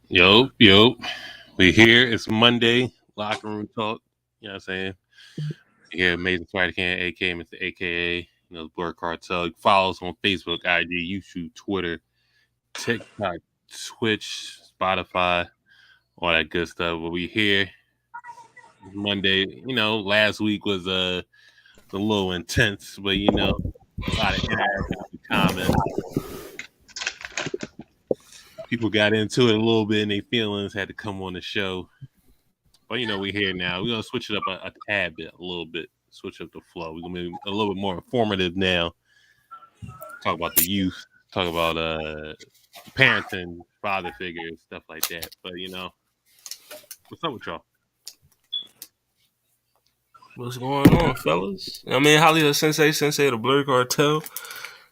Yo, we here. It's Monday, locker room talk. You know what I'm saying? Here, Amazing Spider Can, aka Mr. AKA, Blerd Cartel. Follow us on Facebook, IG, YouTube, Twitter, TikTok, Twitch, Spotify, all that good stuff. But we here Monday. Last week was a little intense, but a lot of interaction in the comments. People got into it a little bit and their feelings had to come on the show. But we're here now. We're gonna switch it up a tad bit, a little bit, switch up the flow. We're gonna be a little bit more informative now. Talk about the youth, talk about parenting, father figures, stuff like that. But what's up with y'all? What's going on, fellas? Hollywood Sensei of the Blerd Cartel.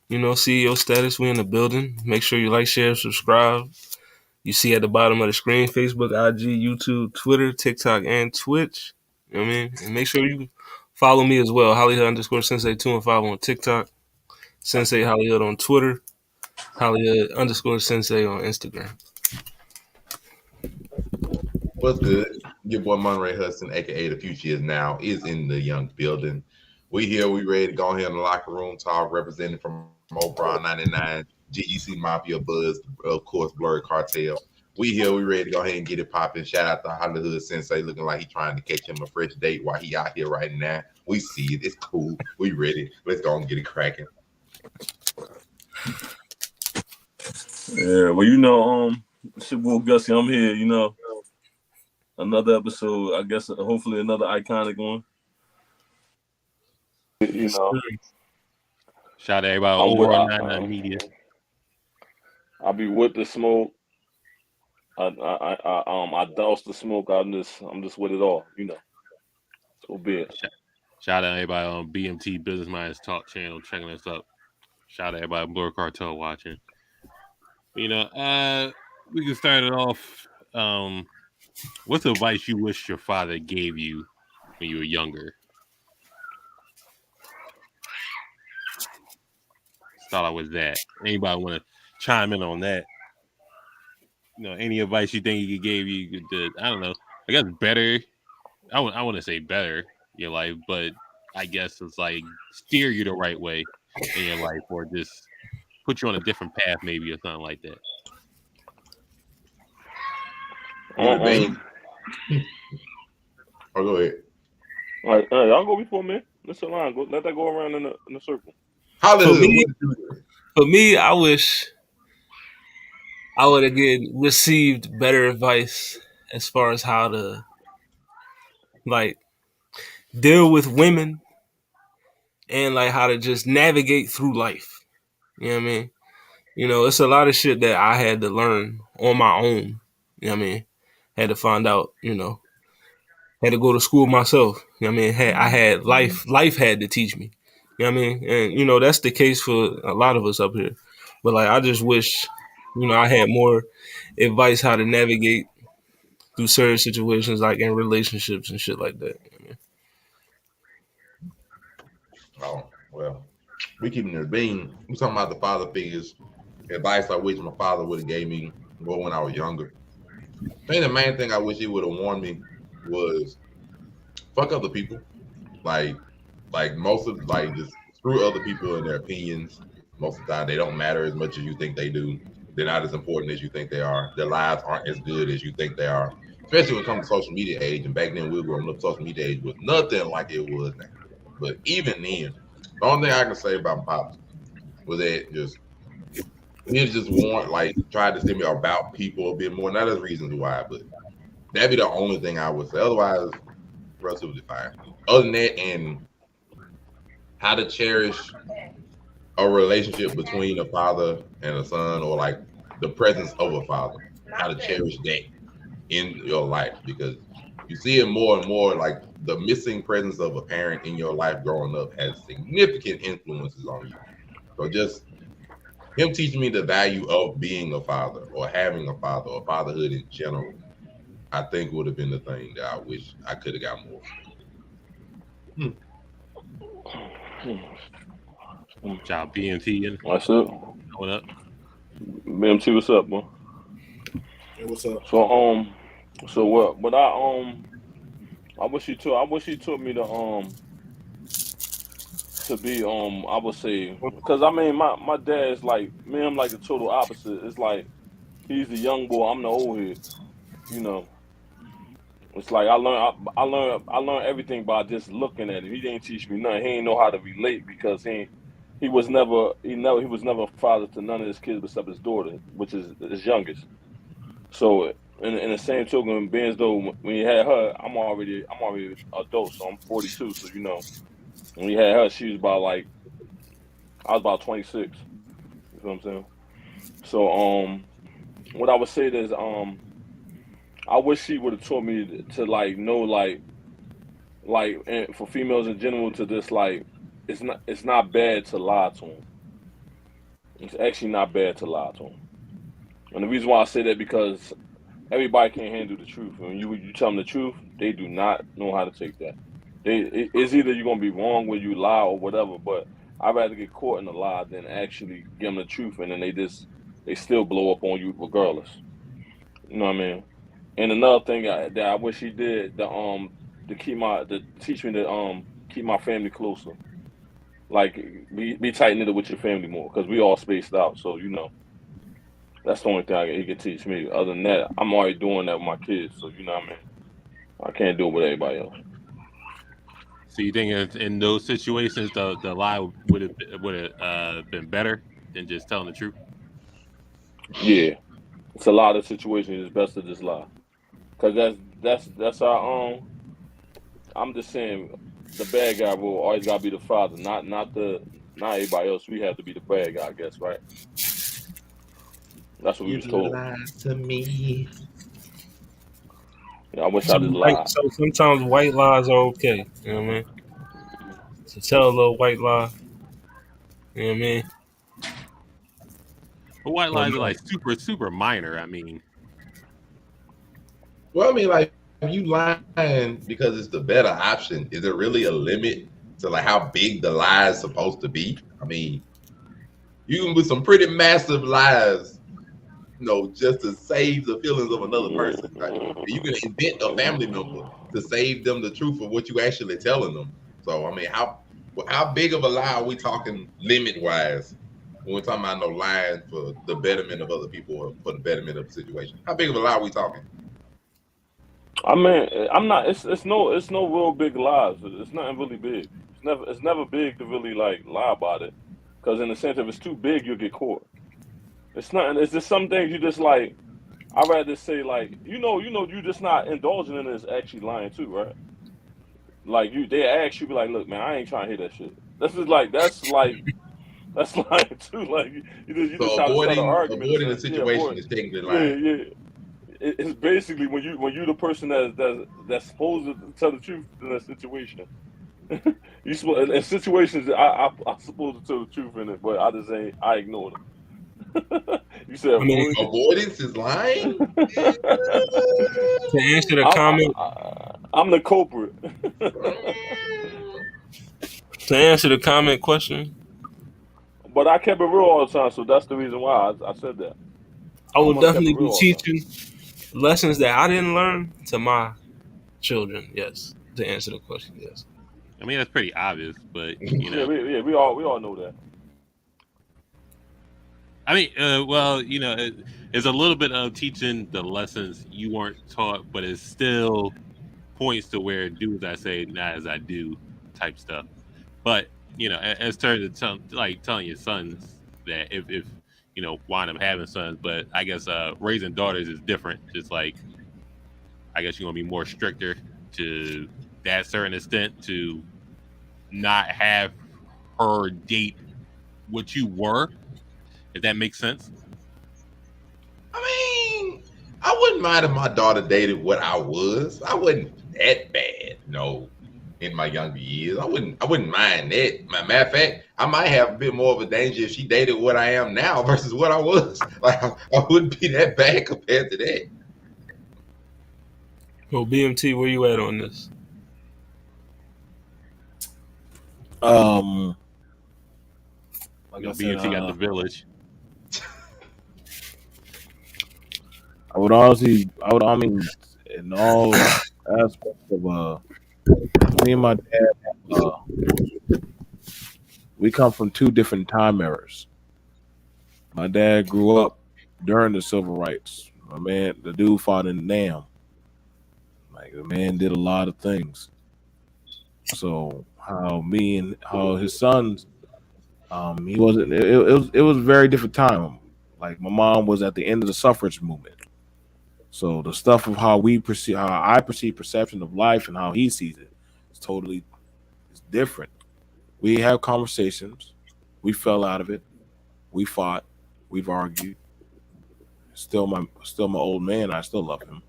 CEO status, we in the building. Make sure you like, share, subscribe. You see at the bottom of the screen, Facebook, IG, YouTube, Twitter, TikTok, and Twitch. And make sure you follow me as well. Hollywood _Sensei 2 and 5 on TikTok. Sensei Hollywood on Twitter. Hollywood _Sensei on Instagram. What's good? Your boy Monray Hudson, aka the Future Is Now, is in the young building. We here, we ready to go ahead in the locker room talk, representing from O'Brien 99, GGC Mafia Buzz, of course, Blerd Cartel. We here, we ready to go ahead and get it popping. Shout out to Hollywood Sensei, looking like he trying to catch him a fresh date while he out here right now. We see it, it's cool. We ready. Let's go and get it cracking. Yeah, well, it's your boy Gussie. I'm here, another episode. I guess hopefully another iconic one. Shout out to everybody over on 99 Media. I'll be with the smoke. I douse the smoke. I'm just with it all, So be it. Shout out to everybody on BMT Business Minds Talk channel checking us up. Shout out to everybody on Blerd Cartel watching. We can start it off. What's advice you wish your father gave you when you were younger? Start out with that. Anybody want to chime in on that? Any advice you think he gave you to, I don't know, I guess better. I want to say better your life, but I guess it's like steer you the right way in your life, or just put you on a different path, maybe, or something like that. Oh, go ahead. All right, I'll go before me. Let's align. Let that go around in a circle. For me, I wish I would have received better advice as far as how to deal with women and how to just navigate through life. You know what I mean? It's a lot of shit that I had to learn on my own. You know what I mean? Had to find out, had to go to school myself. You know what I mean? I had life had to teach me. You know what I mean? And that's the case for a lot of us up here. But I just wish, I had more advice how to navigate through certain situations, like in relationships and shit like that. You know what I mean? Oh, well, we keeping it being. We talking about the father figures. Advice I wish my father would have gave me when I was younger. I think the main thing I wish he would have warned me was fuck other people. Like most of just screw other people and their opinions. Most of the time they don't matter as much as you think they do. They're not as important as you think they are. Their lives aren't as good as you think they are. Especially when it comes to social media age. And back then we were growing up, social media age was nothing like it was now. But even then, the only thing I can say about Pops was that he just tried to send me about people a bit more. Not as reasons why, but that'd be the only thing I would say. Otherwise, relatively fine. Other than that, and how to cherish a relationship between a father and a son, or the presence of a father. How to cherish that in your life, because you see it more and more. The missing presence of a parent in your life growing up has significant influences on you. So just him teaching me the value of being a father, or having a father, or fatherhood in general, I think would have been the thing that I wish I could have got more. Job BMT. What's up? What up? BMT, what's up, boy? Hey, what's up? So what I wish he taught me to be I would say, because I mean my dad is like me and him like the total opposite. It's like he's the young boy, I'm the old head, you know. It's like I learned everything by just looking at him. He didn't teach me nothing. He didn't know how to relate because he was never a father to none of his kids except his daughter, which is his youngest. So in the same token, being as though when he had her, I'm already adult, so I'm 42. So when he had her, she was about like I was about 26. You know what I'm saying? So what I would say is I wish he would have taught me to like know and for females in general to just like it's not bad to lie to them. It's actually not bad to lie to them. And the reason why I say that because everybody can't handle the truth. When you tell them the truth, they do not know how to take that. It's either you're gonna be wrong when you lie or whatever. But I'd rather get caught in a lie than actually give them the truth, and then they still blow up on you regardless. You know what I mean? And another thing that I wish he did to teach me to keep my family closer. Like be tight knitted with your family more because we all spaced out. So that's the only thing he could teach me. Other than that, I'm already doing that with my kids. So you know what I mean. I can't do it with everybody else. So you think in those situations the lie would have been better than just telling the truth? Yeah, it's a lot of situations. It's best to just lie, cause that's our own. I'm just saying, the bad guy will always gotta be the father, not everybody else. We have to be the bad guy, I guess, right? That's what we You was told. lied to me. I wish I just lied. So sometimes white lies are okay. You know what I mean? To tell a little white lie. You know what I mean? But white Or lies are no. like super minor. I mean, Well, I mean, like you lying because it's the better option. Is there really a limit to like how big the lie is supposed to be? I mean, you can put some pretty massive lies, just to save the feelings of another person. Right? You can invent a family member to save them the truth of what you actually telling them. So, I mean, how big of a lie are we talking limit wise when we're talking about no lying for the betterment of other people or for the betterment of the situation? How big of a lie are we talking? I mean, I'm not. It's no real big lies. It's nothing really big. It's never big to really like lie about it, because in the sense if it's too big, you'll get caught. It's nothing. It's just some things you just like. I'd rather say like you just not indulging in it is actually lying too, right? Like they ask you be like, look, man, I ain't trying to hear that shit. That's lying too. Like you just So try to set an argument and avoiding the say, yeah, situation avoid. is technically Yeah, lying. yeah. It's basically when you the person that's supposed to tell the truth in that situation. In situations I supposed to tell the truth in it, but I ignored them. You said I mean, avoid. Avoidance is lying. to answer the comment, I'm the culprit. to answer the comment question, But I kept it real all the time, so that's the reason why I said that. I My will mother kept it definitely real be all the time. teaching lessons that I didn't learn to my children. Yes, to answer the question, yes. I mean that's pretty obvious, but We all know that. I mean, well, it's a little bit of teaching the lessons you weren't taught, but it still points to where do as I say, not as I do, type stuff. But as terms of telling your sons that if wind up having sons, but I guess raising daughters is different. Just like I guess you're gonna be more stricter to that certain extent to not have her date what you were, if that makes sense. I mean, I wouldn't mind if my daughter dated what I was. I wasn't that bad, in my younger years. I wouldn't mind that. Matter of fact, I might have a bit more of a danger if she dated what I am now versus what I was. Like I wouldn't be that bad compared to that. Well, BMT, where you at on this? Like I said, BMT got the village. I mean, in all aspects of me and my dad, uh, we come from two different time eras. My dad grew up during the civil rights. My man, the dude fought in Nam. Like the man did a lot of things. So how his sons, he wasn't. It was a very different time. Like my mom was at the end of the suffrage movement. So the stuff of how I perceive perception of life and how he sees it, is totally it's different. We have conversations. We fell out of it. We fought. We've argued. Still my old man. I still love him.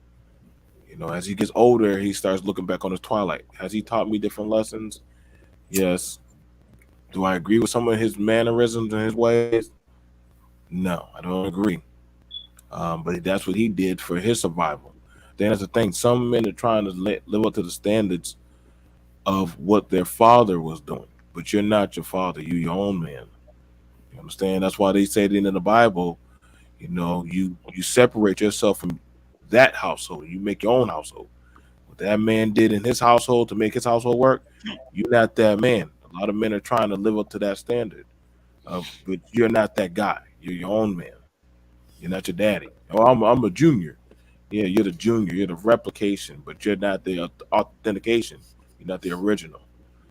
You know, as he gets older, he starts looking back on his twilight. Has he taught me different lessons? Yes. Do I agree with some of his mannerisms and his ways? No, I don't agree. But that's what he did for his survival. Then that's the thing. Some men are trying to live up to the standards of what their father was doing, but you're not your father. You're your own man. You understand? That's why they say it in the Bible. You know, you separate yourself from that household. You make your own household. What that man did in his household to make his household work, you're not that man. A lot of men are trying to live up to that standard, but you're not that guy. You're your own man. You're not your daddy. Oh, I'm a junior. Yeah, you're the junior. You're the replication, but you're not the authentication. You're not the original.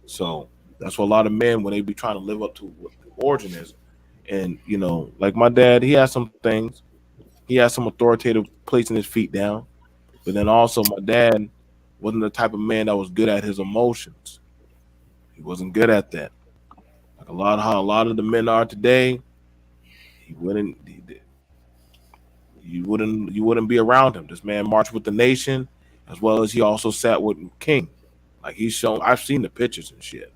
So that's what a lot of men when they be trying to live up to what the origin is. And you know, like my dad, he has some things. He has some authoritative placing his feet down. But then also, my dad wasn't the type of man that was good at his emotions. He wasn't good at that. Like how a lot of the men are today. He wouldn't. You wouldn't be around him. This man marched with the nation, as well as he also sat with King. Like he's shown. I've seen the pictures and shit.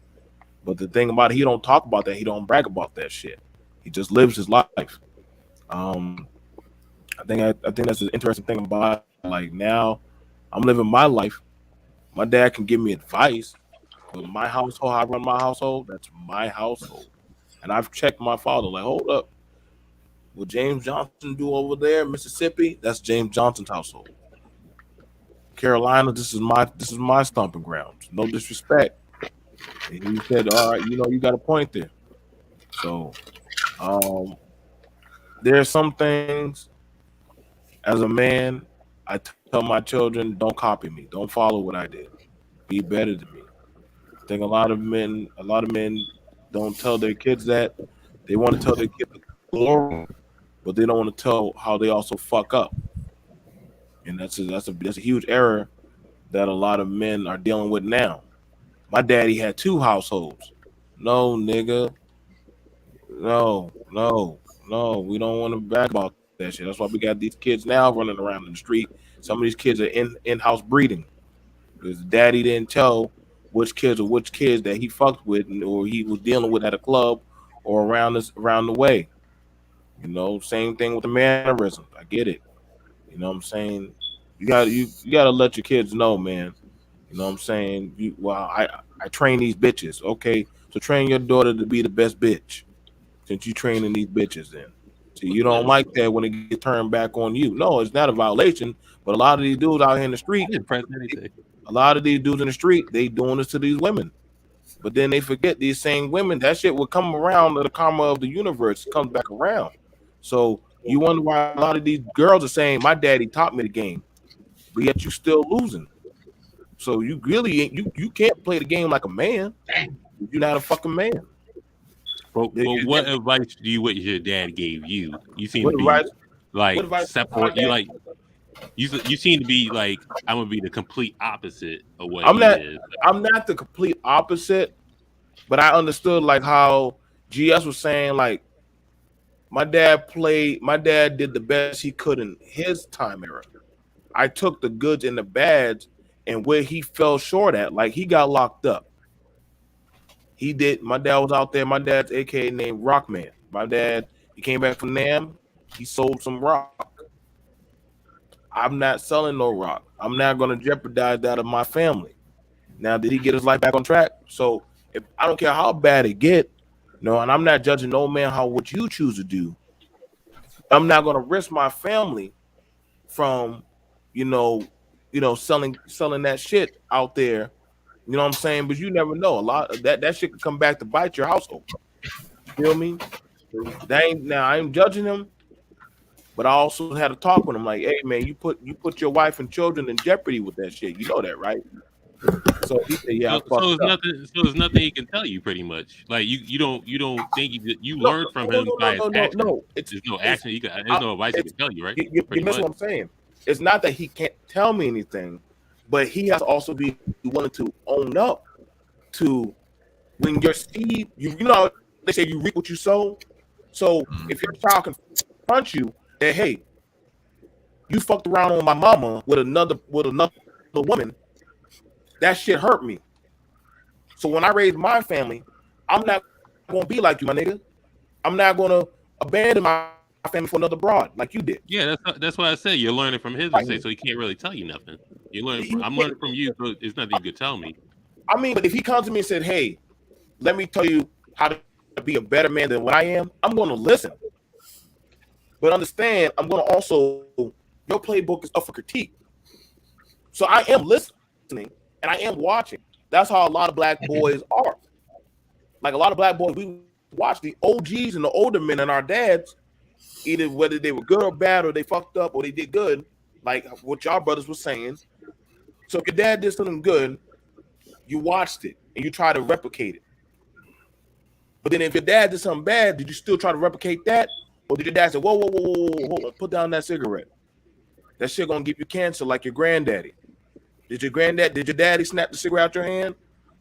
But the thing about it, he don't talk about that. He don't brag about that shit. He just lives his life. Um, I think that's the interesting thing about it. Like now, I'm living my life. My dad can give me advice, but my household, how I run my household, that's my household. And I've checked my father. Like, hold up, what James Johnson do over there, in Mississippi? That's James Johnson's household. Carolina, this is my stomping grounds. No disrespect. And he said, all right, you got a point there. So um, there are some things as a man, I tell my children, don't copy me. Don't follow what I did. Be better than me. I think a lot of men don't tell their kids that. They want to tell their kids the glory, but they don't want to tell how they also fuck up. And that's a huge error that a lot of men are dealing with now. My daddy had two households. No, nigga. No, no, no. We don't want to brag about that shit. That's why we got these kids now running around in the street. Some of these kids are in-house breeding because daddy didn't tell which kids that he fucked with or he was dealing with at a club or around the way. Same thing with the mannerisms. I get it. You know what I'm saying? You gotta let your kids know, man. You know what I'm saying? I train these bitches. Okay, so train your daughter to be the best bitch since you training these bitches then. See, you don't like that when it gets turned back on you. No, it's not a violation, but a lot of these dudes out here in the I street, didn't press anything. a lot of these dudes in the street, they doing this to these women. But then they forget these same women, that shit will come around, the karma of the universe comes back around. So you wonder why a lot of these girls are saying, my daddy taught me the game, but yet you still losing. So you really ain't you can't play the game like a man. You're not a fucking man. But what advice do you wish your dad gave you? You seem What to be advice? like What advice? My separate. You dad, like you seem to be like I'm gonna be the complete opposite of what I'm he not. is. I'm not the complete opposite, but I understood like how GS was saying. Like my dad did the best he could in his time era. I took the goods and the bads and where he fell short at. Like he got locked up. He did. My dad was out there. My dad's AKA named Rockman. My dad, he came back from Nam. He sold some rock. I'm not selling no rock. I'm not going to jeopardize that of my family. Now, did he get his life back on track? So, if I don't care how bad it get, no, and I'm not judging no man how what you choose to do. I'm not going to risk my family from, you know, selling that shit out there. You know what I'm saying? But you never know. A lot of that shit could come back to bite your household. Feel me? That ain't now. I ain't judging him, but I also had a talk with him. Like, hey man, you put your wife and children in jeopardy with that shit. You know that, right? So he said, yeah, I So fucked there's up. nothing. So there's nothing he can tell you, pretty much. Like you don't think you learned from him by his actions. No. There's no action. There's no advice he can tell you, right? You Pretty miss much. what I'm saying. It's not that he can't tell me anything, but he has to also be willing to own up to when your seed. You know they say you reap what you sow. So if your child confronts you that, hey, you fucked around on my mama with another woman, that shit hurt me. So when I raise my family, I'm not gonna be like you, my nigga. I'm not gonna abandon my family for another broad like you did. Yeah, that's why I said you're learning from his mistakes, so he can't really tell you nothing. I'm learning from you, so it's nothing you could tell me. I mean, but if he comes to me and said, "Hey, let me tell you how to be a better man than what I am," I'm going to listen. But understand, I'm going to also, your playbook is up for critique. So I am listening and I am watching. That's how a lot of black boys are. Like a lot of black boys, we watch the OGs and the older men and our dads, either whether they were good or bad, or they fucked up or they did good, like what y'all brothers were saying. So if your dad did something good, you watched it and you try to replicate it. But then if your dad did something bad, did you still try to replicate that? Or did your dad say, whoa, put down that cigarette? That shit gonna give you cancer like your granddaddy. Did your daddy snap the cigarette out your hand?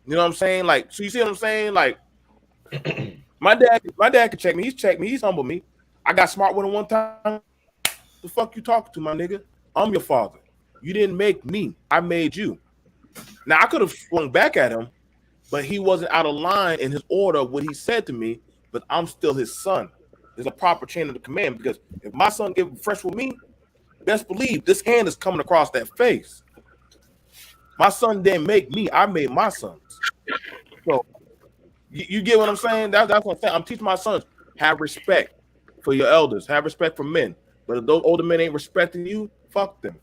You know what I'm saying? Like, so you see what I'm saying? Like, my dad could check me. He's checked me. He's humbled me. I got smart with him one time. The fuck you talking to, my nigga? I'm your father. You didn't make me. I made you. Now, I could have swung back at him, but he wasn't out of line in his order of what he said to me, but I'm still his son. There's a proper chain of the command, because if my son get fresh with me, best believe this hand is coming across that face. My son didn't make me. I made my sons. So you get what I'm saying? That's what I'm saying. I'm teaching my sons, have respect for your elders. Have respect for men. But if those older men ain't respecting you, fuck them.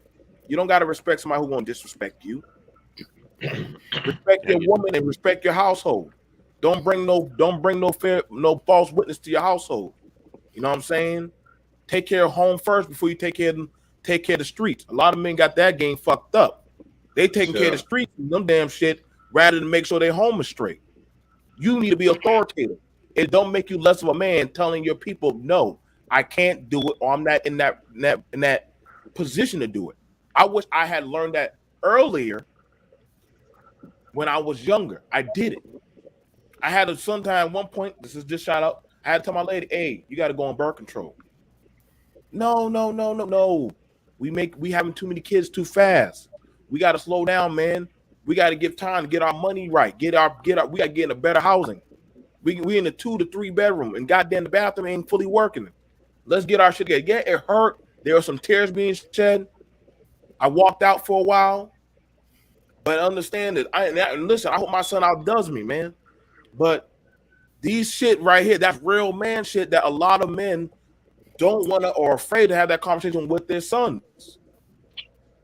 You don't got to respect somebody who won't disrespect you. Respect your woman and respect your household. Don't bring no false witness to your household. You know what I'm saying? Take care of home first before you take care of the streets. A lot of men got that game fucked up. They taking care of the streets and them damn shit rather than make sure their home is straight. You need to be authoritative. It don't make you less of a man telling your people, no, I can't do it, or I'm not in that position to do it. I wish I had learned that earlier when I was younger. I did it. I had to sometime at one point, this is just shout out, I had to tell my lady, hey, you got to go on birth control. No. We having too many kids too fast. We got to slow down, man. We got to give time to get our money right. We got to get in a better housing. We in a 2 to 3 bedroom, and goddamn the bathroom ain't fully working. Let's get our shit together. Yeah, it hurt. There were some tears being shed. I walked out for a while, but understand that. Listen, I hope my son outdoes me, man. But these shit right here, that's real man shit that a lot of men don't want to or are afraid to have that conversation with their sons.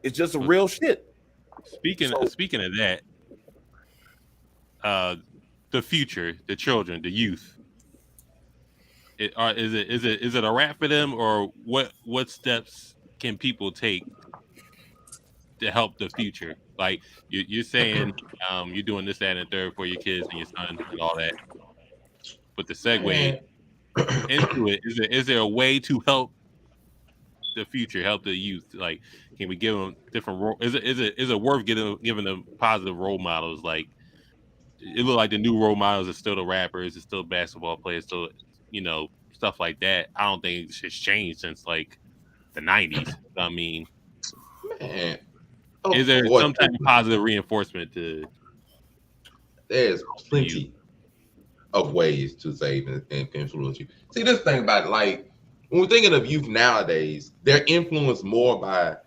It's just a real shit. Speaking of that, the future, the children, the youth. Is it a wrap for them, or what steps can people take to help the future? Like you're saying, you're doing this, that, and the third for your kids and your son and all that. But the segue into it, is there a way to help the future, help the youth? Like, can we give them different role? Is it worth giving them positive role models? Like, it look like the new role models are still the rappers, it's still basketball players, still stuff like that. I don't think it's changed since like the 90s. I mean, man, is there some type of positive reinforcement to? There's plenty of ways to save and influence you. See, this thing about like when we're thinking of youth nowadays, they're influenced more by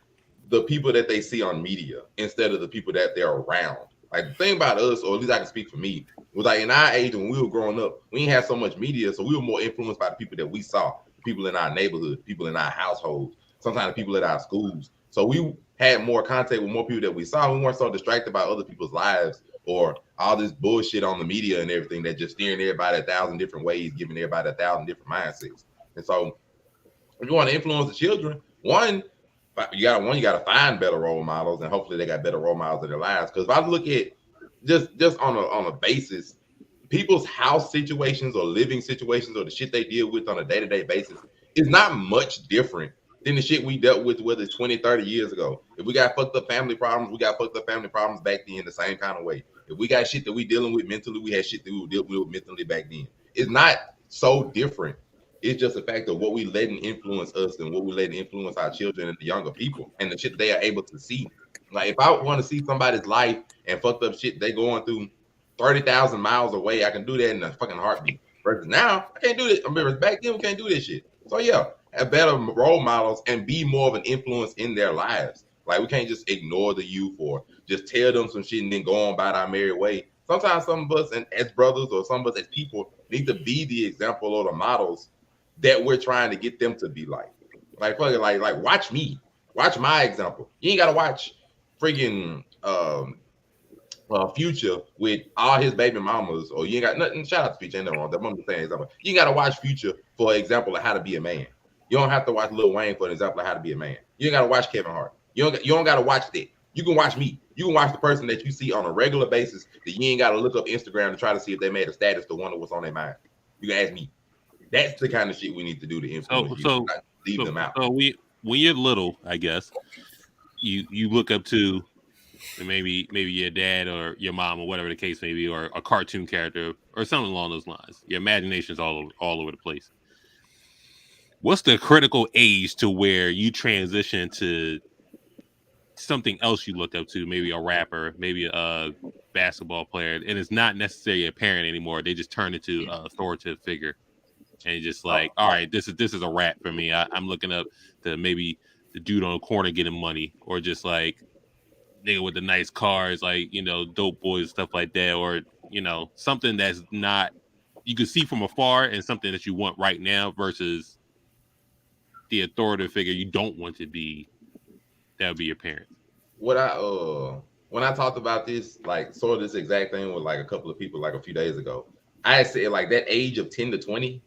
the people that they see on media instead of the people that they're around. Like the thing about us, or at least I can speak for me, was like in our age when we were growing up, we didn't have so much media, so we were more influenced by the people that we saw, people in our neighborhood, people in our households. sometimes the people at our schools. So we had more contact with more people that we saw. We weren't so distracted by other people's lives or all this bullshit on the media and everything that just steering everybody 1,000 different ways, giving everybody 1,000 different mindsets. And so if you want to influence the children, you got to find better role models, and hopefully they got better role models in their lives. Because if I look at just on a basis, people's house situations or living situations or the shit they deal with on a day-to-day basis is not much different than the shit we dealt with, whether it's 20, 30 years ago. If we got fucked up family problems, we got fucked up family problems back then the same kind of way. If we got shit that we dealing with mentally, we had shit that we were dealing with mentally back then. It's not so different. It's just a fact of what we letting influence us and what we letting influence our children and the younger people and the shit they are able to see. Like if I want to see somebody's life and fucked up shit they going through 30,000 miles away, I can do that in a fucking heartbeat. Versus now, I can't do this. I remember back then we can't do this shit. So yeah, have better role models and be more of an influence in their lives. Like we can't just ignore the youth or just tell them some shit and then go on about our merry way. Sometimes some of us and as brothers or some of us as people need to be the example or the models that we're trying to get them to be like watch me, watch my example. You ain't gotta watch friggin' Future with all his baby mamas, or you ain't got nothing. Shout out to Future, ain't nothing wrong. That I'm saying example. You ain't gotta watch Future for example of how to be a man. You don't have to watch Lil Wayne for an example of how to be a man. You ain't gotta watch Kevin Hart. You don't gotta watch that. You can watch me. You can watch the person that you see on a regular basis that you ain't gotta look up Instagram to try to see if they made a status to wonder what's on their mind. You can ask me. That's the kind of shit we need to do to influence you, not leave them out. So when you're little, I guess, you look up to maybe your dad or your mom or whatever the case may be, or a cartoon character or something along those lines. Your imagination's all over the place. What's the critical age to where you transition to something else you look up to? Maybe a rapper, maybe a basketball player, and it's not necessarily a parent anymore. They just turn into an authoritative figure. And just like, all right, this is a rap for me. I'm looking up to maybe the dude on the corner getting money, or just like nigga with the nice cars, like, you know, dope boys, stuff like that, or, you know, something that's not you can see from afar and something that you want right now versus the authoritative figure you don't want to be. That would be your parents. When I talked about this, like sort of this exact thing with like a couple of people like a few days ago, I said like that age of 10 to 20.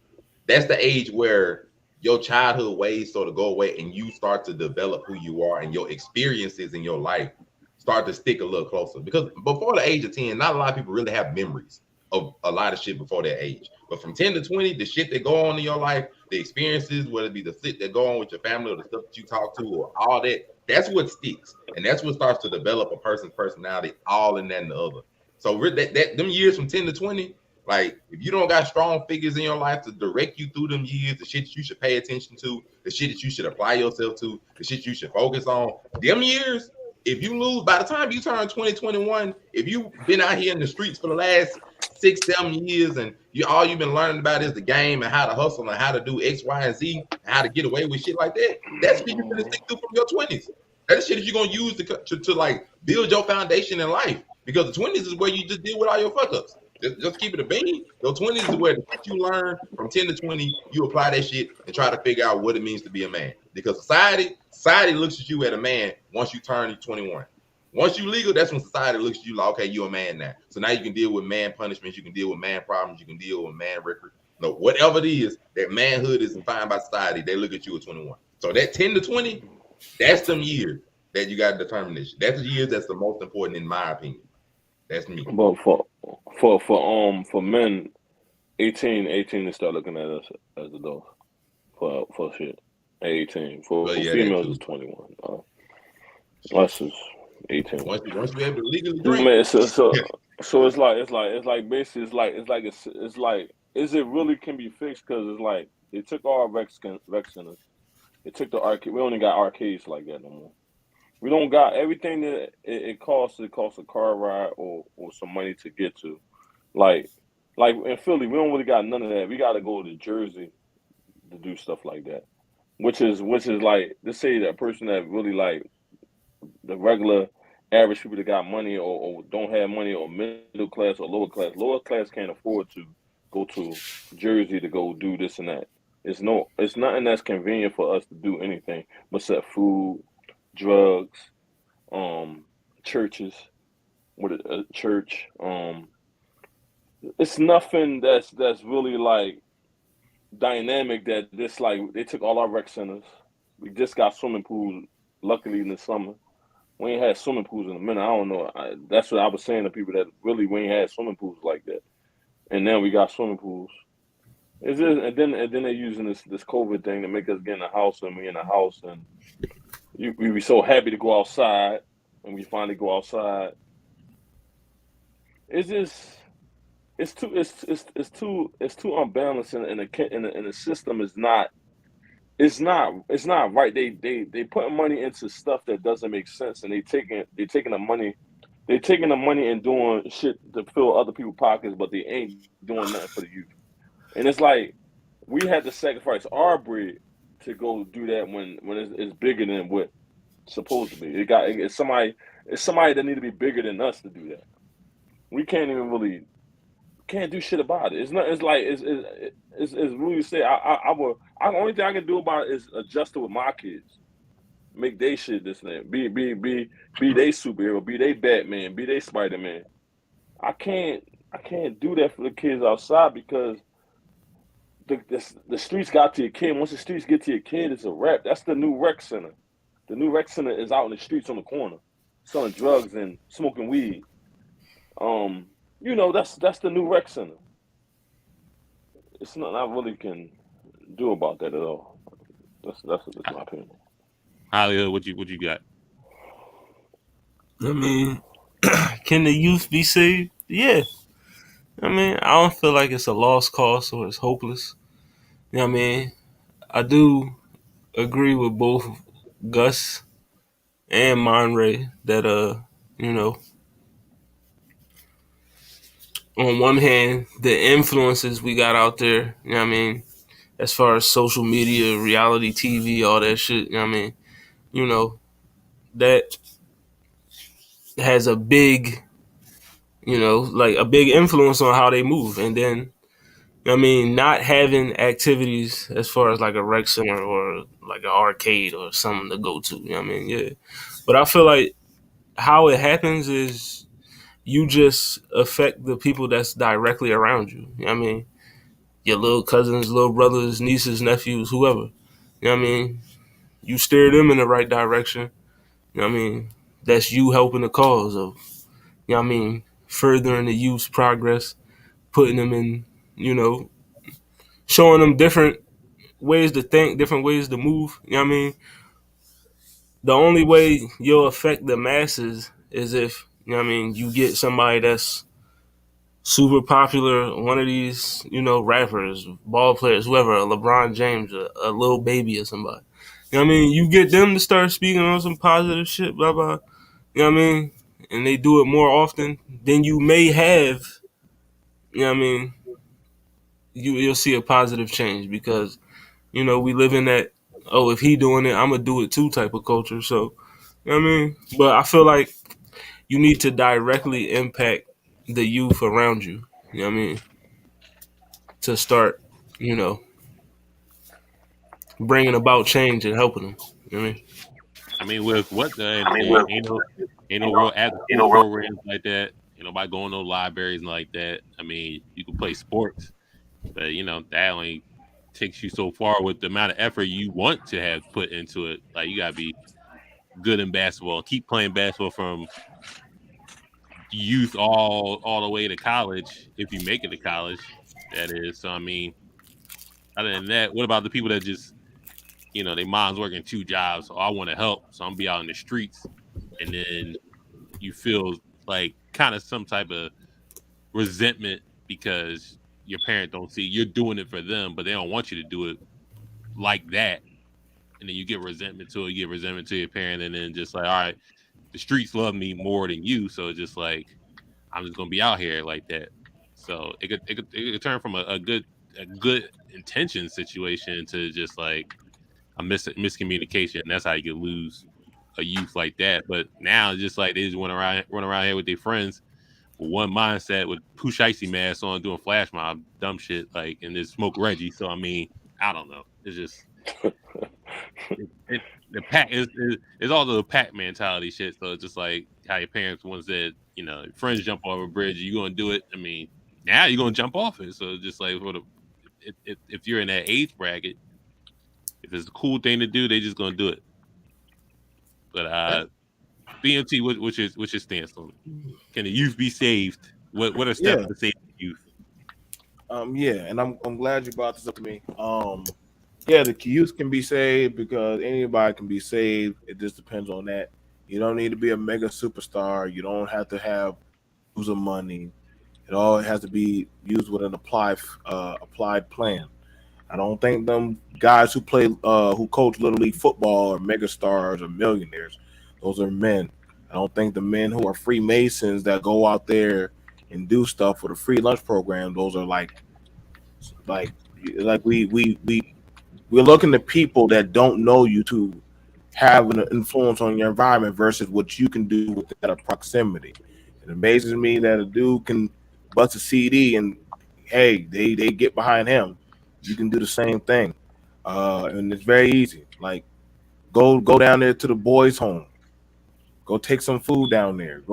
That's the age where your childhood ways sort of go away and you start to develop who you are, and your experiences in your life start to stick a little closer. Because before the age of 10, not a lot of people really have memories of a lot of shit before that age. But from 10 to 20, the shit that go on in your life, the experiences, whether it be the shit that go on with your family or the stuff that you talk to or all that, that's what sticks. And that's what starts to develop a person's personality, all in that and the other. So them years from 10 to 20, like, if you don't got strong figures in your life to direct you through them years, the shit that you should pay attention to, the shit that you should apply yourself to, the shit you should focus on, them years, if you lose, by the time you turn 2021, if you've been out here in the streets for the last 6-7 years and all you've been learning about is the game and how to hustle and how to do X, Y, and Z, and how to get away with shit like that, that's shit you're going to stick through from your 20s. That's shit that you're going to use to like build your foundation in life. Because the 20s is where you just deal with all your fuck-ups. Just keep it a bean. Your 20s is where the shit you learn from 10 to 20, you apply that shit and try to figure out what it means to be a man. Because society looks at you as a man once you turn 21. Once you legal, that's when society looks at you like, okay, you're a man now. So now you can deal with man punishments, you can deal with man problems, you can deal with man record. No, whatever it is, that manhood is defined by society, they look at you at 21. So that 10 to 20, that's them years that you got to determine this. That's the years that's the most important in my opinion. That's me. But for men, 18 they start looking at us as adults for shit. 18 for females is 21. Us is 18. Once you able to legally drink, man, so it's like basically it's like is it really can be fixed? Because it's like they took all rec centers. They took the arcade. We only got arcades like that no more. We don't got everything that it costs. It costs a car ride or some money to get to. Like in Philly, we don't really got none of that. We got to go to Jersey to do stuff like that. Which is like, let's say that person that really like the regular average people that got money or don't have money or middle class or lower class. Lower class can't afford to go to Jersey to go do this and that. It's nothing that's convenient for us to do anything but set food, drugs, churches, with a church. It's nothing that's really like dynamic. That this like they took all our rec centers. We just got swimming pools. Luckily in the summer, we ain't had swimming pools in a minute. I don't know. That's what I was saying to people that really we ain't had swimming pools like that. And now we got swimming pools. It's just, and then they're using this COVID thing to make us get in the house, and we in the house, and we be so happy to go outside, and we finally go outside. It's just it's too unbalanced, and the system is not. It's not right. They putting money into stuff that doesn't make sense, and they taking the money and doing shit to fill other people's pockets, but they ain't doing nothing for the youth. And it's like we had to sacrifice our bread to go do that when it's bigger than what it's supposed to be. It's somebody that need to be bigger than us to do that. We can't even really can't do shit about it. It's not. It's like it's really say. The only thing I can do about it is adjust it with my kids. Make they shit this thing. Be they superhero. Be they Batman. Be they Spider Man. I can't do that for the kids outside because the streets got to your kid. Once the streets get to your kid, it's a wrap. That's the new rec center. The new rec center is out in the streets on the corner, selling drugs and smoking weed. That's the new rec center. It's nothing I really can do about that at all. That's my opinion. Hollywood, what you got? I mean, can the youth be saved? Yeah. I mean, I don't feel like it's a lost cause or it's hopeless. You know what I mean? I do agree with both Gus and Monray that you know, on one hand, the influences we got out there, you know what I mean, as far as social media, reality TV, all that shit, you know what I mean, you know, that has a big, like a big influence on how they move. And then, I mean, not having activities as far as like a rec center or like an arcade or something to go to, you know what I mean? Yeah. But I feel like how it happens is you just affect the people that's directly around you. You know what I mean? Your little cousins, little brothers, nieces, nephews, whoever. You know what I mean? You steer them in the right direction. You know what I mean? That's you helping the cause of, you know what I mean, furthering the youth's progress, putting them in, showing them different ways to think, different ways to move. You know what I mean? The only way you'll affect the masses is if, you know what I mean, you get somebody that's super popular, one of these, rappers, ball players, whoever, a LeBron James, a little baby or somebody. You know what I mean? You get them to start speaking on some positive shit, blah, blah. You know what I mean? And they do it more often, then you may have, you know what I mean, you'll see a positive change because, we live in that, oh, if he doing it, I'm going to do it too type of culture. So, you know what I mean? But I feel like you need to directly impact the youth around you. You know what I mean? To start, bringing about change and helping them. You know what I mean? I mean, with what the ain't no real after school programs like that. Ain't nobody going to no libraries and like that. I mean, you can play sports, but that only takes you so far with the amount of effort you want to have put into it. Like you gotta be good in basketball, keep playing basketball from youth all the way to college if you make it to college. That is, so I mean, other than that, what about the people that just their mom's working 2 jobs, so I want to help, so I'm gonna be out in the streets, and then you feel like kind of some type of resentment because your parent don't see you're doing it for them, but they don't want you to do it like that, and then you get resentment to it, you get resentment to your parent, and then just like, all right, the streets love me more than you, so it's just like I'm just gonna be out here like that. So it could turn from a good intention situation to just like a miscommunication. And that's how you could lose a youth like that. But now it's just like they just run around here with their friends with one mindset with Pooh Shiesty masks on doing flash mob dumb shit like and just smoke Reggie. So I mean, I don't know. It's just the pack is all the pack mentality shit. So it's just like how your parents once said, you know, friends jump off a bridge, you gonna do it. I mean, now you're gonna jump off it. So it's just like if you're in that age bracket, if it's a cool thing to do, they just gonna do it. But BMT, what's your stance on it? Can the youth be saved? What are steps to save the youth? Yeah, and I'm glad you brought this up to me. Yeah, the youth can be saved because anybody can be saved. It just depends on that. You don't need to be a mega superstar. You don't have to have use of money. It all has to be used with an applied plan. I don't think them guys who coach little league football are mega stars or millionaires. Those are men. I don't think the men who are Freemasons that go out there and do stuff for the free lunch program. Those are like we're looking to people that don't know you to have an influence on your environment versus what you can do with that proximity. It amazes me that a dude can bust a CD and hey, they get behind him. You can do the same thing, and it's very easy. Like go down there to the boys' home. Go take some food down there.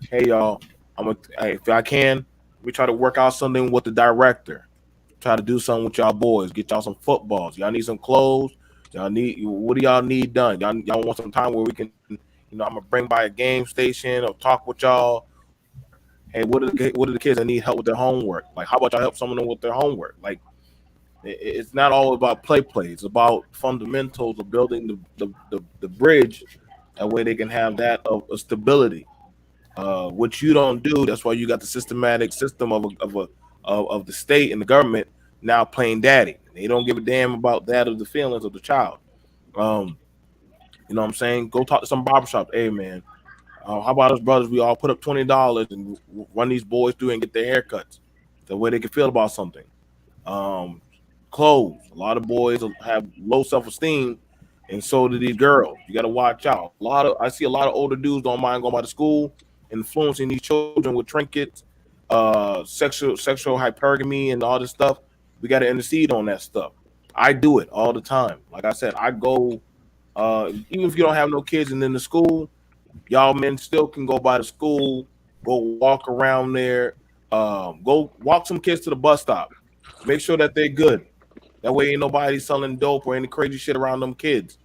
Hey y'all, if I can, we try to work out something with the director. Try to do something with y'all boys. Get y'all some footballs. Y'all need some clothes. What do y'all need done? Y'all want some time where we can, I'm gonna bring by a game station or talk with y'all. Hey, what are the kids that need help with their homework? Like, how about y'all help someone with their homework? Like, it's not all about play. It's about fundamentals of building the bridge. That way they can have that of stability. What you don't do. That's why you got the systematic system of the state and the government now playing daddy. They don't give a damn about that of the feelings of the child. You know what I'm saying? Go talk to some barbershop. Hey man, how about us brothers? We all put up $20 and run these boys through and get their haircuts. The way they can feel about something. Clothes. A lot of boys have low self-esteem, and so do these girls. You got to watch out. I see a lot of older dudes don't mind going by the school, influencing these children with trinkets, sexual hypergamy, and all this stuff. We got to intercede on that stuff. I do it all the time. Like I said, I go. Even if you don't have no kids and in the school, y'all men still can go by the school, go walk around there, go walk some kids to the bus stop. Make sure that they're good. That way ain't nobody selling dope or any crazy shit around them kids.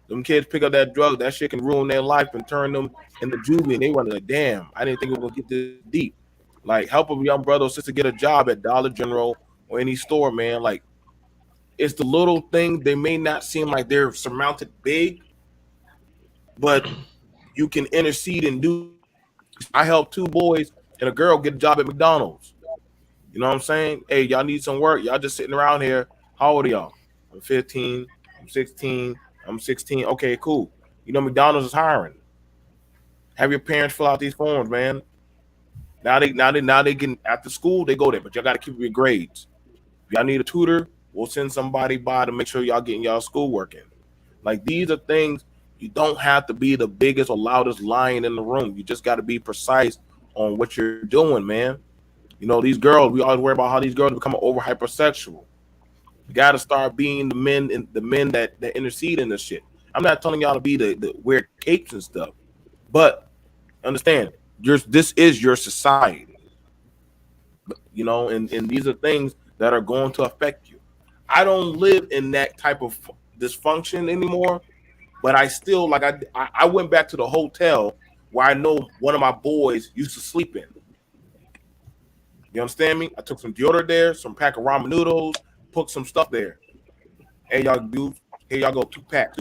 Them kids pick up that drug, that shit can ruin their life and turn them into juvie. And they run like, damn, I didn't think it was gonna get this deep. Like, help a young brother or sister get a job at Dollar General or any store, man. Like, it's the little things. They may not seem like they're surmounted big, but you can intercede and do. I helped 2 boys and a girl get a job at McDonald's. You know what I'm saying? Hey, y'all need some work. Y'all just sitting around here. How old are y'all? I'm 15. I'm 16. I'm 16. Okay, cool. You know McDonald's is hiring. Have your parents fill out these forms, man. Now they get after school, they go there, but y'all got to keep your grades. If y'all need a tutor, we'll send somebody by to make sure y'all getting y'all schoolwork in. Like, these are things. You don't have to be the biggest or loudest lion in the room. You just got to be precise on what you're doing, man. You know, these girls, we always worry about how these girls become over hypersexual. You got to start being the men that intercede in this shit. I'm not telling y'all to be the wear capes and stuff, but understand, this is your society. You know, and these are things that are going to affect you. I don't live in that type of dysfunction anymore, but I still, like, I went back to the hotel where I know one of my boys used to sleep in. You understand me? I took some deodorant there, some pack of ramen noodles, put some stuff there. Hey, y'all dudes, here y'all go, 2 packs.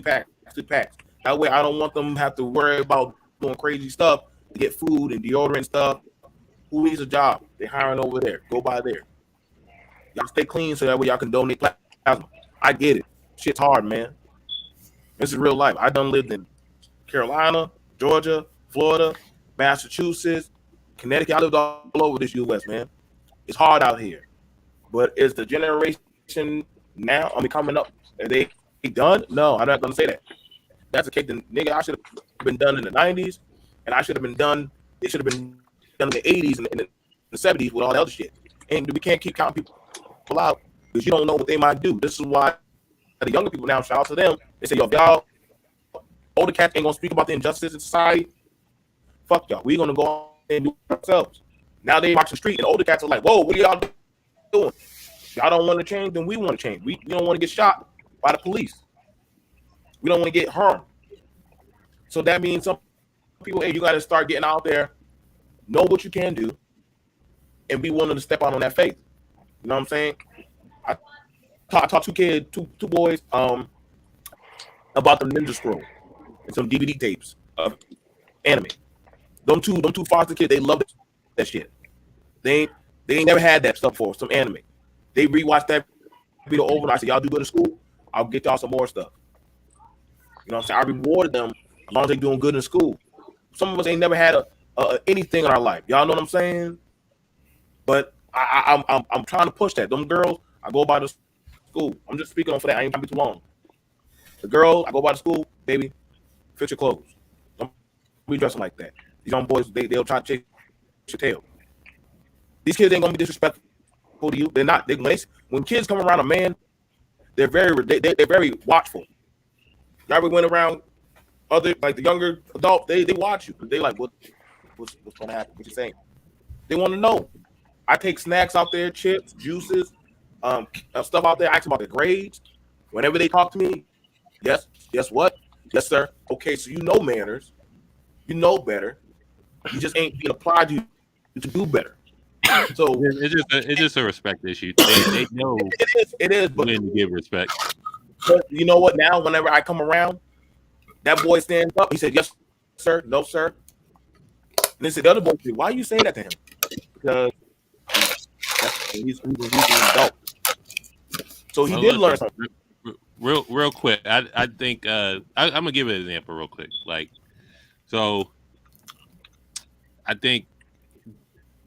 That way I don't want them to have to worry about doing crazy stuff to get food and deodorant stuff. Who needs a job? They're hiring over there. Go by there. Y'all stay clean so that way y'all can donate plasma. I get it. Shit's hard, man. This is real life. I done lived in Carolina, Georgia, Florida, Massachusetts, Connecticut. I lived all over this U.S., man. It's hard out here. But is the generation now, coming up, are they done? No, I'm not going to say that. That's the case. Nigga, I should have been done in the 90s, and I should have been done, it should have been done in the 80s and in the 70s with all the other shit. And we can't keep counting people out. because you don't know what they might do. This is why the younger people now, shout out to them. They say, yo, if y'all older cats ain't gonna speak about the injustice in society, fuck y'all. We're gonna go and do it ourselves. Now they watch the street, and the older cats are like, whoa, what are y'all doing? Y'all don't want to change, then we want to change. We don't want to get shot by the police. We don't want to get harmed. So that means some people, hey, you got to start getting out there, know what you can do, and be willing to step out on that faith. You know what I'm saying? I taught two boys, about the Ninja Scroll and some DVD tapes of anime. Them two foster kids, they love that shit. They ain't never had that stuff before, some anime. They rewatched that video over, and I said, y'all do good in school, I'll get y'all some more stuff. You know what I'm saying? I rewarded them as long as they doing good in school. Some of us ain't never had anything in our life. Y'all know what I'm saying? But I'm trying to push that. Them girls, I go by the school. I'm just speaking on for that. I ain't trying to be too long. The girls, I go by the school, baby, fix your clothes. Don't be dressing like that. These young boys, they'll try to chase your tail. These kids ain't gonna be disrespectful to you. They're not. When kids come around a man, they're very watchful. Y'all ever went around other, like the younger adults, they watch you. They like, what's gonna happen? What you saying? They want to know. I take snacks out there, chips, juices, stuff out there. I ask them about their grades. Whenever they talk to me, yes what? Yes, sir. Okay, so you know manners. You know better. You just ain't being applied to do better. So it's just a respect issue. They know it is, but when to give respect. But you know what? Now, whenever I come around, that boy stands up. He said, "Yes, sir. No, sir." And they said, "The other boy said, why are you saying that to him?" Because he's an adult. So he did learn something. Real quick. I think I'm gonna give an example real quick. Like, so I think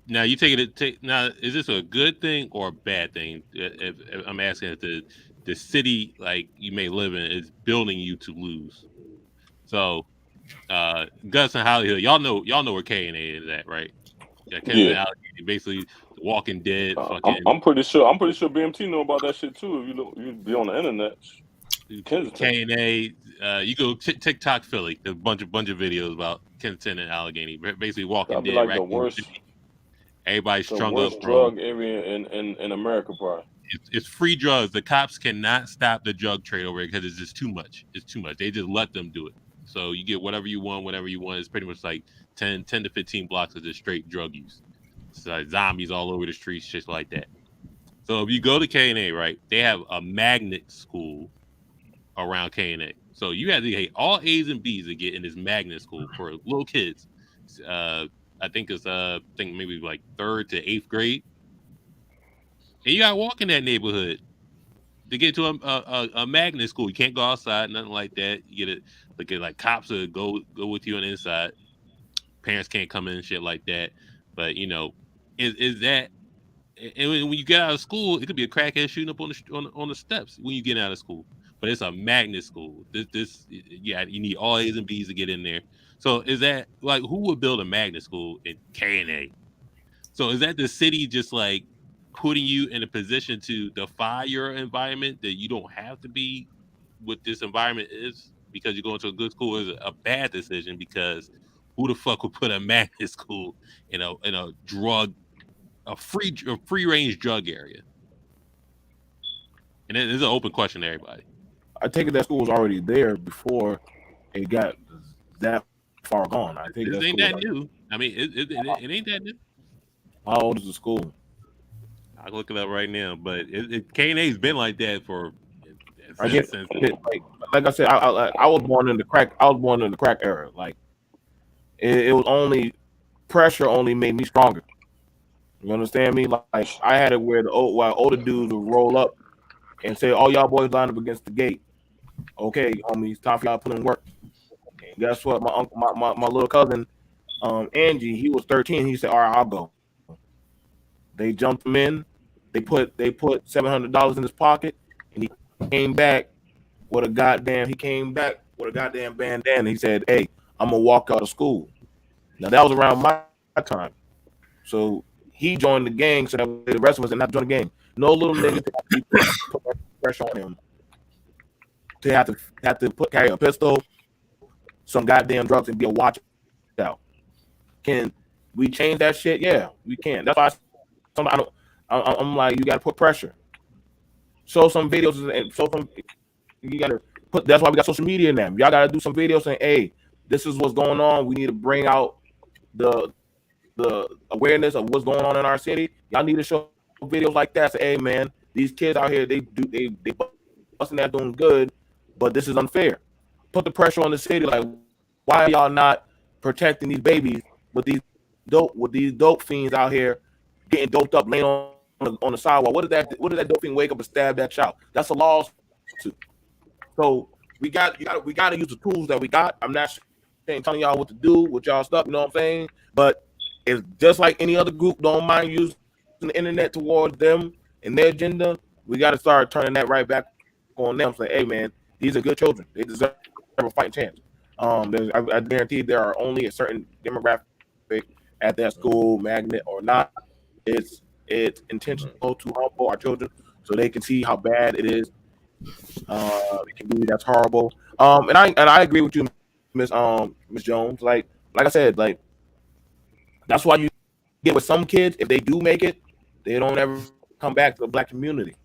now you take it. Now, is this a good thing or a bad thing? If I'm asking if the city like you may live in is building you to lose. So, Gus and Hollywood, y'all know where K&A is at, right? Yeah. Basically, The Walking Dead. I'm pretty sure BMT know about that shit too. If you be on the internet. K&A, you go TikTok Philly. There's a bunch of videos about Kensington and Allegheny. Basically, Walking Dead. Like the worst. Everybody's strung up. The drug area in America, probably. It's free drugs. The cops cannot stop the drug trade over here because it's just too much. It's too much. They just let them do it. So you get whatever you want, whenever you want. It's pretty much like 10 to 15 blocks of just straight drug use. It's like zombies all over the streets, just like that. So if you go to K&A, right, they have a magnet school around K&A. So you have to get all A's and B's to get in this magnet school for little kids. I think it's maybe like 3rd to 8th grade. And you gotta walk in that neighborhood to get to a magnet school. You can't go outside, nothing like that. You get it. Look at like cops will go with you on the inside. Parents can't come in and shit like that. But you know, is that? And when you get out of school, it could be a crackhead shooting up on the steps when you get out of school. But it's a magnet school. You need all A's and B's to get in there. So is that like who would build a magnet school in K&A? So is that the city just like putting you in a position to defy your environment that you don't have to be what this environment is because you're going to a good school is a bad decision because who the fuck would put a magnet school in a free range drug area? And it is an open question to everybody. I take it that school was already there before it got that far gone. I think it ain't that new. I mean, it ain't that new. How old is the school? I'll look it up right now, but K&A's been like that for. I guess, like I said, I was born in the crack. I was born in the crack era. Like it was only pressure only made me stronger. You understand me? Like I had it where while older dudes would roll up and say, "All y'all boys line up against the gate." Okay, homies, time for y'all to put in work. And guess what? My uncle, my little cousin, Angie, he was 13. He said, "All right, I'll go." They jumped him in. They put $700 in his pocket, and he came back with a goddamn bandana. He said, "Hey, I'm gonna walk out of school." Now that was around my time, so he joined the gang so that the rest of us did not join the gang. no little nigga to be put pressure on him to have to carry a pistol, some goddamn drugs, and be a watch out. Can we change that shit? Yeah, we can. That's why I'm like, you got to put pressure. Show some videos and show some. You got to put. That's why we got social media now. Y'all got to do some videos saying, "Hey, this is what's going on. We need to bring out the awareness of what's going on in our city. Y'all need to show videos like that. Say, hey, man, these kids out here, they busting that doing good, but this is unfair. Put the pressure on the city. Like, why are y'all not protecting these babies with these dope fiends out here getting doped up, laying on the sidewalk? What did that dope fiend wake up and stab that child? That's a lawsuit. So we got to use the tools that we got. I'm not telling y'all what to do with y'all stuff. You know what I'm saying? But it's just like any other group. Don't mind using the internet towards them and their agenda. We got to start turning that right back on them. Say, hey man, these are good children. They deserve a fighting chance. I guarantee there are only a certain demographic at that school, magnet or not. It's intentional to humble our children so they can see how bad it is. It can be that's horrible. And I agree with you, Miss Jones. Like I said, like that's why you get with some kids, if they do make it, they don't ever come back to the black community.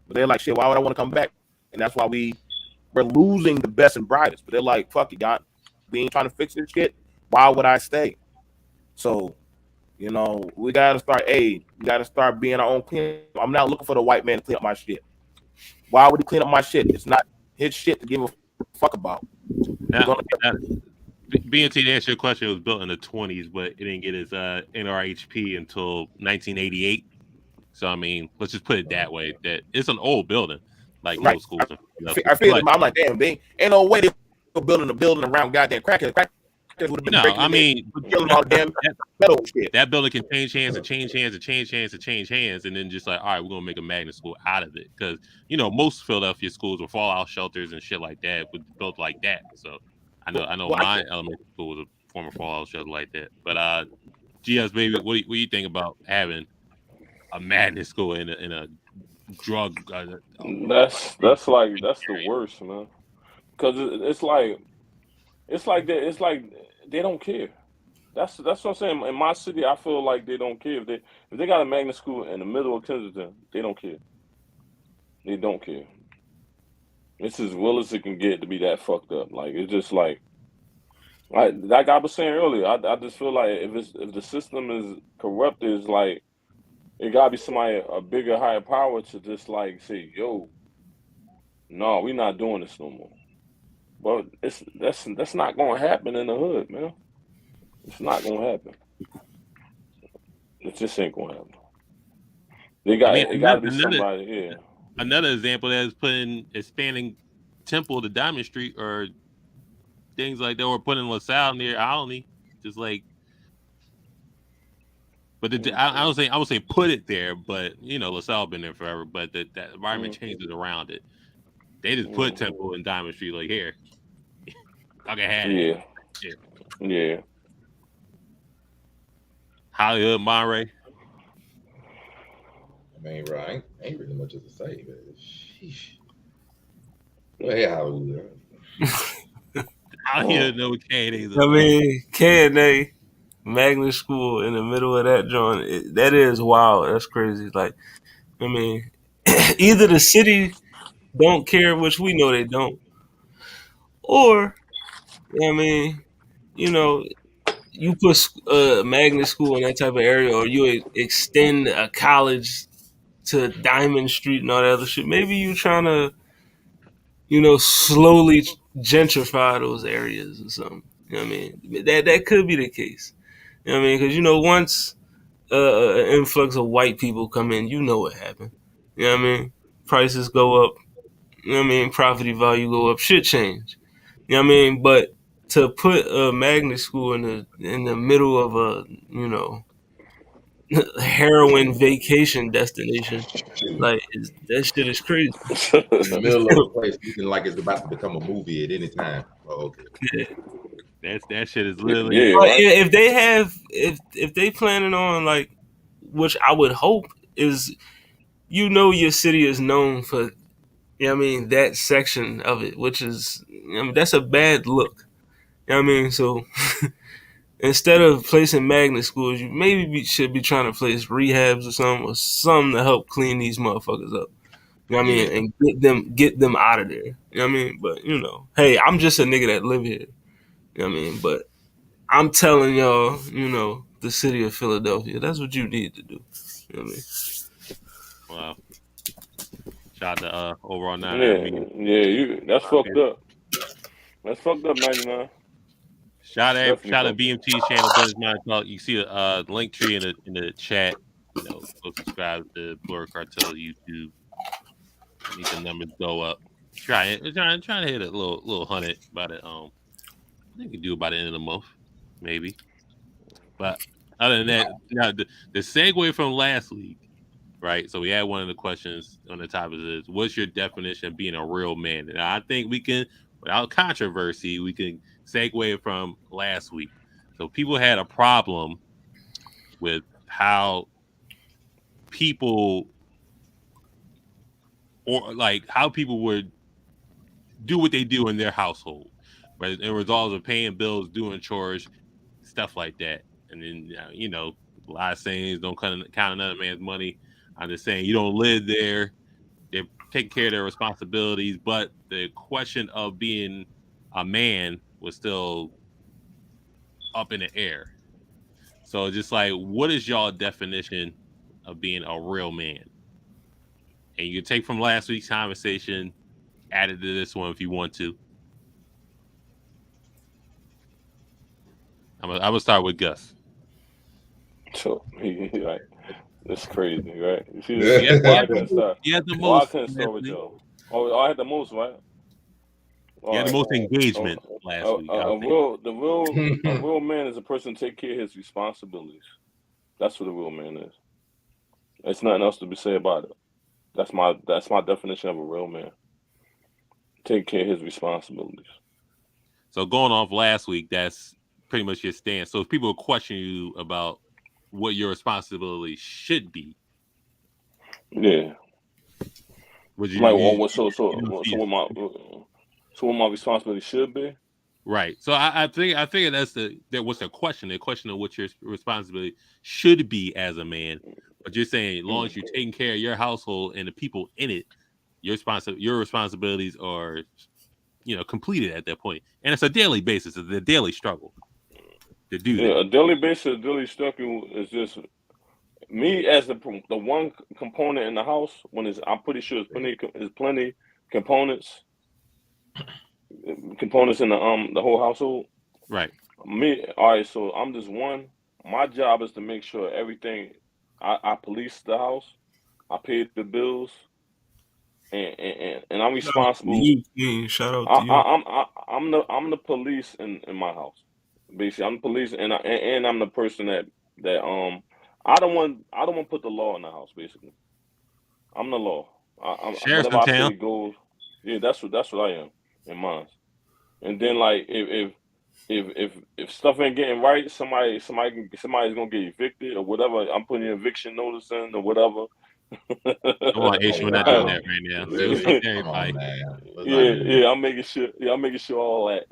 But they're like, shit, why would I want to come back? And that's why we're losing the best and brightest. But they're like, fuck it, God, we ain't trying to fix this shit. Why would I stay? So, we gotta start being our own clean. I'm not looking for the white man to clean up my shit. Why would he clean up my shit? It's not his shit to give a fuck about. BNT, to answer your question, it was built in the 20s, but it didn't get its NRHP until 1988. So, I mean, let's just put it that way. That it's an old building, like right. most schools. I feel I'm like, damn, ain't no way they were building a building around goddamn crackheads. No, I mean, that building can change hands and change hands and change hands and change hands, and then just like, all right, we're gonna make a magnet school out of it because most Philadelphia schools were fallout shelters and shit like that, was built like that. So I know my elementary school was a former fallout shelter like that. But GS baby, what do you think about having a magnet school in a drug? That's the worst, man. Because it's like they don't care. That's what I'm saying. In my city, I feel like they don't care. If they got a magnet school in the middle of Kensington, they don't care. They don't care. It's as well as it can get to be that fucked up. Like it's just like I was saying earlier. I just feel like if the system is corrupt, is like it gotta be somebody a bigger, higher power to just like say, yo, no, we're not doing this no more. But that's not gonna happen in the hood, man. It's not gonna happen. It just ain't gonna happen. It gotta be somebody here. Another example that is expanding Temple to Diamond Street or things like that, or putting LaSalle near Alney, just like. But I would say put it there, but LaSalle been there forever. But that environment changes around it. They just put Temple in Diamond Street like here. I can have it. Yeah. I Hollywood, Monterey. mean, bro, I ain't really much to say, but sheesh. Well, hey, Hollywood. I don't know what K&A is. I mean, K&A magnet school in the middle of that joint, that is wild. That's crazy. Like, I mean, either the city don't care, which we know they don't, or I mean, you put a magnet school in that type of area, or you extend a college to Diamond Street and all that other shit. Maybe you trying to, slowly gentrify those areas or something. You know what I mean? That could be the case. You know what I mean? Because once an influx of white people come in, you know what happened. You know what I mean? Prices go up. You know what I mean? Property value go up. Shit change. You know what I mean? But to put a magnet school in the middle of a heroin vacation destination, like that shit is crazy. In the middle of a place looking like it's about to become a movie at any time. Oh, okay. Yeah. That shit is literally. Yeah, right? If they planning on like, which I would hope is you know your city is known for, you know what I mean, that section of it, which is, I mean, that's a bad look. You know what I mean? So instead of placing magnet schools, you maybe should be trying to place rehabs or something to help clean these motherfuckers up. You know what I mean? Yeah. And get them out of there. You know what I mean? But hey, I'm just a nigga that live here. You know what I mean? But I'm telling y'all, the city of Philadelphia, that's what you need to do. You know what I mean? Wow. Shout out to overall 9 That's fucked up. That's fucked up, 99. Shout out Definitely fucked up. BMT's channel, Business Mind Talk. You see the link tree in the chat. Go subscribe to Blerd Cartel YouTube. Need the numbers go up. Trying to hit a little 100 by the I think we can do it by the end of the month, maybe. But other than that, now the segue from last week, right? So we had one of the questions on the topic is, what's your definition of being a real man? And I think we can, without controversy, we can segue from last week. So people had a problem with how people how people would do what they do in their household, right? It results of paying bills, doing chores, stuff like that. And then, a lot of sayings don't count another man's money. I'm just saying you don't live there. They're taking care of their responsibilities, but the question of being a man was still up in the air. So just like, what is y'all definition of being a real man? And you can take from last week's conversation, add it to this one if you want to. I'm gonna start with Gus. So right, that's crazy, right? You see, Yeah. why I couldn't start? You had the Why I most. couldn't start with y'all? Oh, I had the most, right? You had the most engagement last week. A real man is a person take care of his responsibilities. That's what a real man is. There's nothing else to be said about it. That's my definition of a real man. Take care of his responsibilities. So going off last week, that's pretty much your stance. So if people question you about what your responsibility should be, yeah, would you like what my responsibility should be? Right. So I think that was the question. The question of what your responsibility should be as a man. But you're saying as long as you're taking care of your household and the people in it, your responsibilities are, completed at that point. And it's a daily basis. It's a daily struggle to do that. A daily basis, daily struggle is just me as the one component in the house. I'm pretty sure there's plenty components in the whole household. Right. All right. So I'm just one. My job is to make sure everything. I police the house. I pay the bills, and I'm responsible. Shout out to you. I'm the police in my house. Basically, I'm the police, and I'm the person that I don't want to put the law in the house. Basically, I'm the law. Whatever I say goes. Yeah, that's what I am in mine. And then like if stuff ain't getting right, somebody's gonna get evicted or whatever. I'm putting an eviction notice in or whatever. Come on, H, we're not doing that right now. Really? Come on, man. Yeah, I'm making sure all that.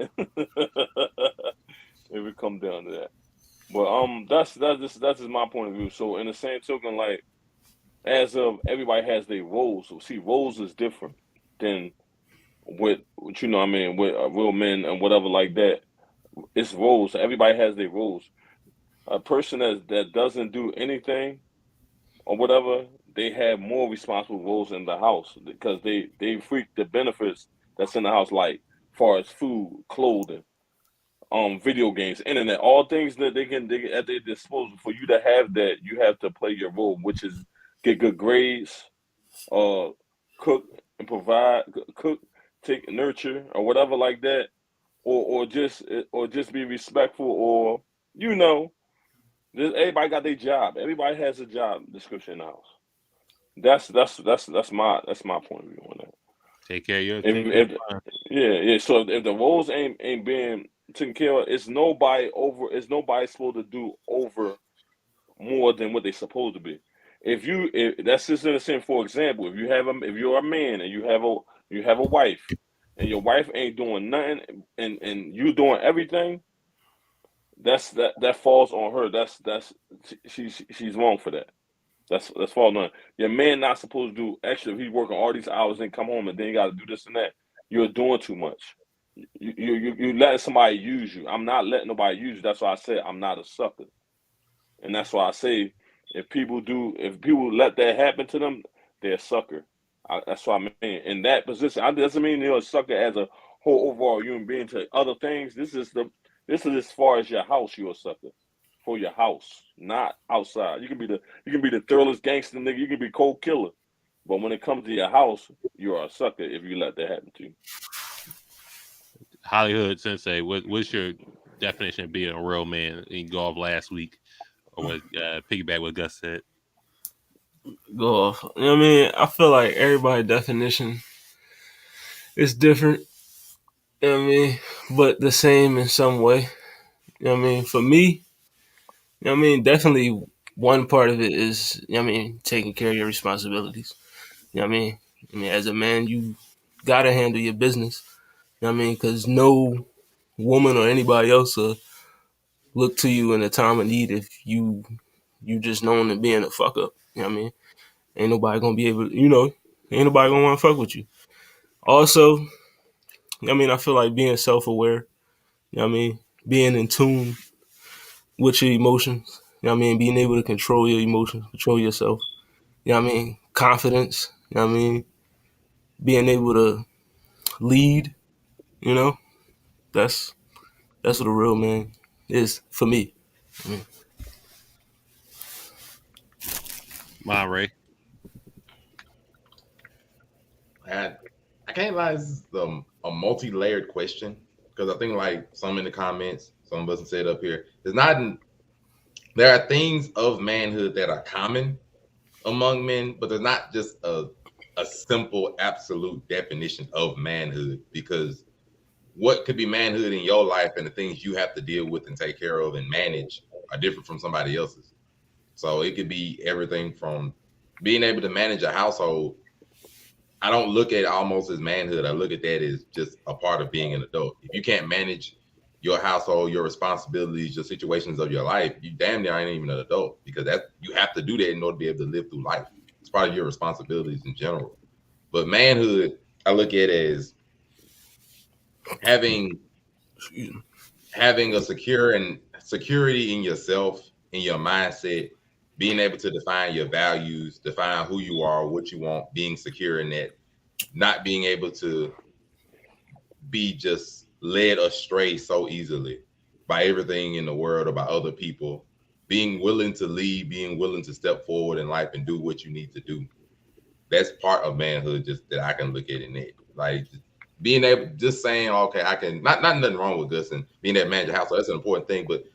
If it come down to that. But that's just my point of view. So in the same token, like as of everybody has their roles. So see, roles is different than with what I mean, with real men and whatever like that. It's roles. Everybody has their roles. A person that doesn't do anything or whatever, they have more responsible roles in the house because they freak the benefits that's in the house, like far as food, clothing, video games, internet, all things that they at their disposal. For you to have that, you have to play your role, which is get good grades, cook and provide, nurture or whatever like that, or just be respectful, or everybody got their job. Everybody has a job description in the house. That's my point of view on that. Take care of yours. Yeah. So if the roles ain't being taken care of, it's nobody supposed to do over more than what they supposed to be. if that's just innocent. For example, if you're a man and you have a wife, and your wife ain't doing nothing, and you doing everything, that falls on her. She's wrong for that. That's falling on your man. Not supposed to do extra. If he's working all these hours and come home and then you got to do this and that, you're doing too much. You letting somebody use you. I'm not letting nobody use you. That's why I said I'm not a sucker. And that's why I say if people let that happen to them, they're a sucker. That's what I mean. In that position, it doesn't mean you're a sucker as a whole overall human being to other things. This is as far as your house, you're a sucker. For your house, not outside. You can be the thoroughest gangster nigga, you can be cold killer. But when it comes to your house, you're a sucker if you let that happen to you. Hollywood Sensei, what's your definition of being a real man? You can go off last week or what piggyback what Gus said. Go off. You know what I mean? I feel like everybody's definition is different. You know what I mean? But the same in some way. You know what I mean? For me, you know what I mean? Definitely one part of it is, you know what I mean, taking care of your responsibilities. You know what I mean? I mean, as a man, you gotta handle your business. You know what I mean? Because no woman or anybody else will look to you in a time of need if you just known to being a fuck up. You know what I mean? Ain't nobody gonna be able to, ain't nobody gonna want to fuck with you. Also, I mean, I feel like being self-aware, you know what I mean? Being in tune with your emotions, you know what I mean? Being able to control your emotions, control yourself, you know what I mean? Confidence, you know what I mean? Being able to lead, you know? That's what a real man is for me. I mean, Ray. I can't lie, this is a multi-layered question because I think like some in the comments, some of us said up here, there are things of manhood that are common among men, but there's not just a simple absolute definition of manhood, because what could be manhood in your life and the things you have to deal with and take care of and manage are different from somebody else's. So it could be everything from being able to manage a household. I don't look at it almost as manhood. I look at that as just a part of being an adult. If you can't manage your household, your responsibilities, your situations of your life, you damn near ain't even an adult, because you have to do that in order to be able to live through life. It's part of your responsibilities in general. But manhood, I look at it as having a security in yourself, in your mindset, being able to define your values, define who you are, what you want, being secure in that, not being able to be just led astray so easily by everything in the world or by other people, being willing to lead, being willing to step forward in life and do what you need to do. That's part of manhood, just that I can look at in it. Like being able, just saying, okay, I can, not nothing wrong with Gus and being that manager house. So that's an important thing. But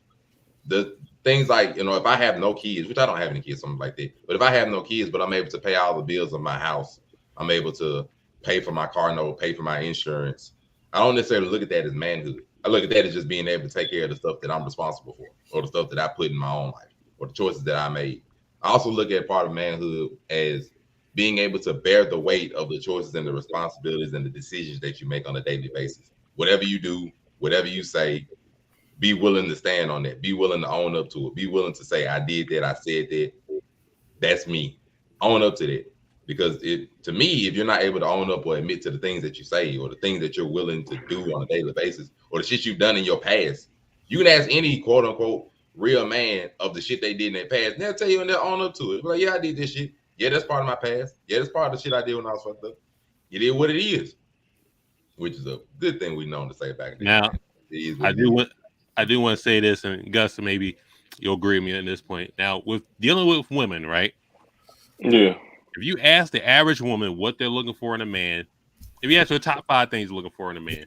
the things like, if I have no kids, which I don't have any kids, something like that. But if I have no kids, but I'm able to pay all the bills of my house, I'm able to pay for my car note, pay for my insurance. I don't necessarily look at that as manhood. I look at that as just being able to take care of the stuff that I'm responsible for, or the stuff that I put in my own life, or the choices that I made. I also look at part of manhood as being able to bear the weight of the choices and the responsibilities and the decisions that you make on a daily basis. Whatever you do, whatever you say, be willing to stand on that. Be willing to own up to it. Be willing to say, I did that. I said that. That's me. Own up to that. Because to me, if you're not able to own up or admit to the things that you say or the things that you're willing to do on a daily basis or the shit you've done in your past, you can ask any quote unquote real man of the shit they did in their past. And they'll tell you and they'll own up to it. Like, yeah, I did this shit. Yeah, that's part of my past. Yeah, that's part of the shit I did when I was fucked up. It is what it is, which is a good thing we known to say back then. Now, I do want to say this, and Gus, maybe you'll agree with me at this point. Now, with dealing with women, right? Yeah. If you ask the average woman what they're looking for in a man, if you ask her top 5 things you're looking for in a man,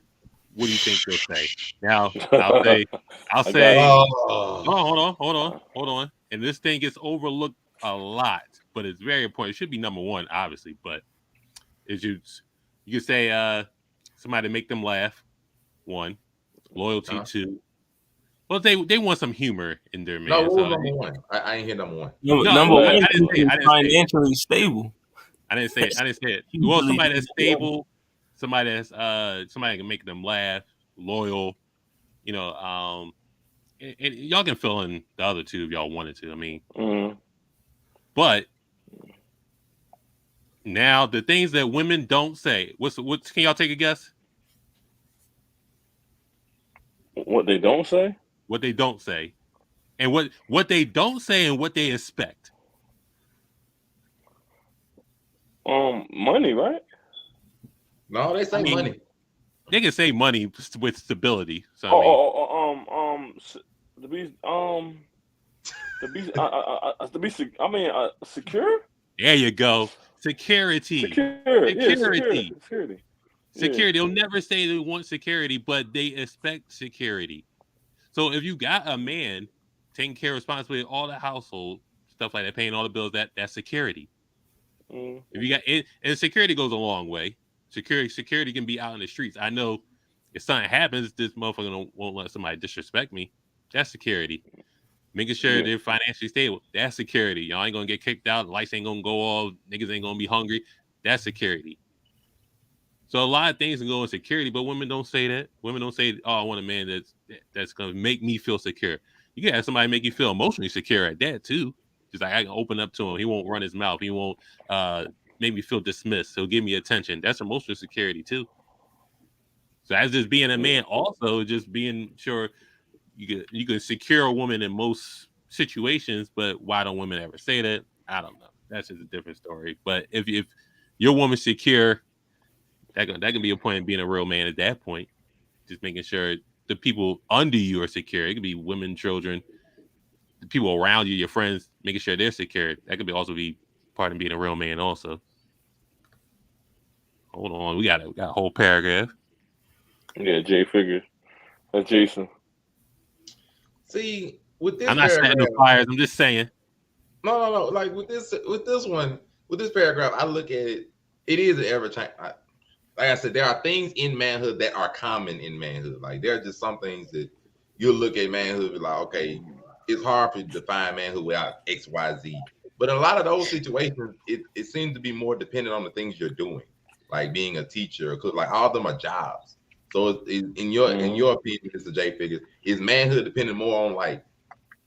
what do you think they'll say? Now, I'll say, hold on. And this thing gets overlooked a lot, but it's very important. It should be number 1, obviously, but you can say somebody to make them laugh, 1, loyalty, 2, Well, they want some humor in their man. No, what so was number one? I ain't hear number one. Number one, I didn't say it. financially stable. I didn't say it. Well, somebody that's stable, somebody that's somebody can make them laugh, loyal, you know, and y'all can fill in the other two if y'all wanted to. I mean, but now the things that women don't say. What can y'all take a guess? What they don't say? What they don't say, and what they don't say, and what they expect. Money, right? No, they say money. They can say money with stability. So secure. There you go. Security. Security. Security. They'll never say they want security, but they expect security. So if you got a man taking care of responsibility of all the household stuff like that, paying all the bills, that's security. If you got it, and security goes a long way. Security can be out in the streets. I know if something happens, this motherfucker won't let somebody disrespect me. That's security. Making sure they're financially stable. That's security. Y'all ain't gonna get kicked out. Lights ain't gonna go off. Niggas ain't gonna be hungry. That's security. So a lot of things can go in security, but women don't say that. Women don't say, "Oh, I want a man that's gonna make me feel secure." You can have somebody make you feel emotionally secure at that too. Just like I can open up to him. He won't run his mouth. He won't make me feel dismissed. He'll give me attention. That's emotional security too. So as just being a man, also just being sure you can secure a woman in most situations, but why don't women ever say that? I don't know. That's just a different story. But if your woman's secure, that can be a point of being a real man at that point. Just making sure the people under you are secure. It could be women, children, the people around you, your friends, making sure they're secure. That could also be part of being a real man also. Hold on. We got a whole paragraph. Yeah, Jay figures. That's Jason. See, with this I'm not setting no fires. I'm just saying. No. Like with this paragraph, I look at it. It is an ever change. Like I said, there are things in manhood that are common in manhood. Like there are just some things that you'll look at manhood and be like, okay, it's hard to define manhood without X, Y, Z. But in a lot of those situations, it seems to be more dependent on the things you're doing, like being a teacher, because like all of them are jobs. So in your opinion, Mr. J Figures, is manhood dependent more on like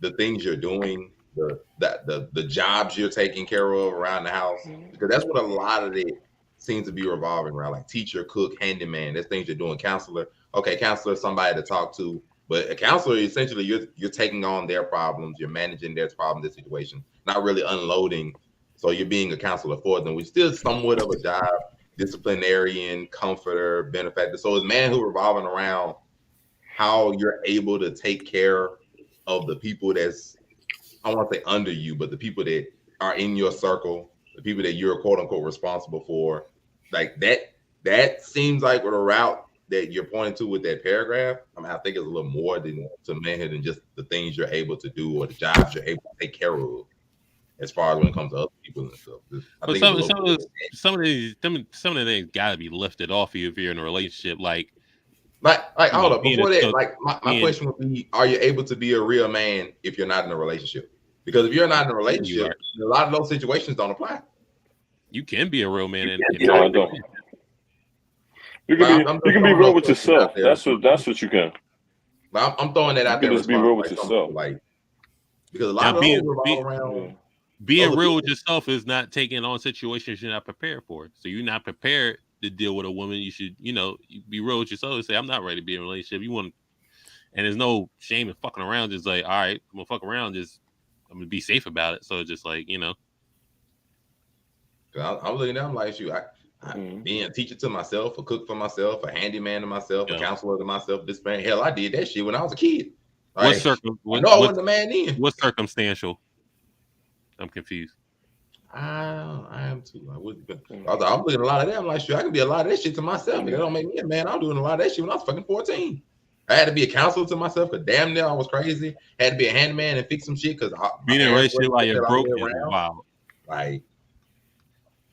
the things you're doing, the jobs you're taking care of around the house? Because that's what a lot of it seems to be revolving around, like teacher, cook, handyman. That's things you're doing. Counselor, okay, counselor, somebody to talk to. But a counselor, essentially, you're taking on their problems, you're managing their problems, their situation, not really unloading. So you're being a counselor for them, which is still somewhat of a job. Disciplinarian, comforter, benefactor. So is manhood revolving around how you're able to take care of the people that's, I want to say under you, but the people that are in your circle, the people that you're quote unquote responsible for, like that seems like the route that you're pointing to with that paragraph. I mean, I think it's a little more than to manhood than just the things you're able to do or the jobs you're able to take care of, as far as when it comes to other people and stuff. But some of the things gotta be lifted off you if you're in a relationship. Like hold up, before that, like my question would be, are you able to be a real man if you're not in a relationship? Because if you're not in a relationship, a lot of those situations don't apply. You can be a real man No, I don't. You can be real with yourself. That's what you can. But I'm throwing that out there. Just be real with yourself. Like, because a lot of those revolve around. Being real with yourself is not taking on situations you're not prepared for. So you're not prepared to deal with a woman. You should, be real with yourself and say, I'm not ready to be in a relationship. And there's no shame in fucking around. Just like, all right, I'm gonna fuck around. I'm gonna be safe about it. So just like, I'm looking at them like, shoot, being a teacher to myself, a cook for myself, a handyman to myself, a counselor to myself, this man, hell, I did that shit when I was a kid. I wasn't the man then. What's circumstantial? I'm confused. I am too. I'm looking at a lot of that. I'm like, sure, I can be a lot of that shit to myself. That don't make me a man. I'm doing a lot of that shit when I was fucking 14. I had to be a counselor to myself because damn near I was crazy. Had to be a handyman and fix some shit because being in a relationship while you're broke is wild. Like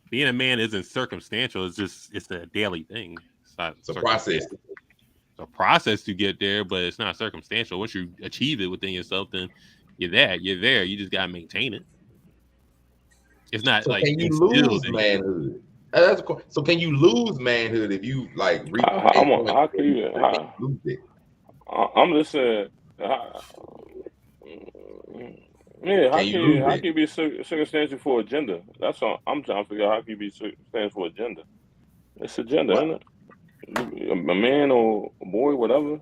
being a man isn't circumstantial. It's a daily thing. It's not. It's a process. a process to get there, but it's not circumstantial. Once you achieve it within yourself, then you're there. You're there. You just gotta maintain it. It's not So like can you instilled lose in you. manhood? So can you lose manhood if you like reach a How point can where you? you lose it? I'm just saying. Yeah, Can you lose how it? can you be circumstantial for a gender? That's all I'm trying to figure out. How can you be circumstantial for a gender? It's a gender, What? isn't it? A man or a boy, whatever.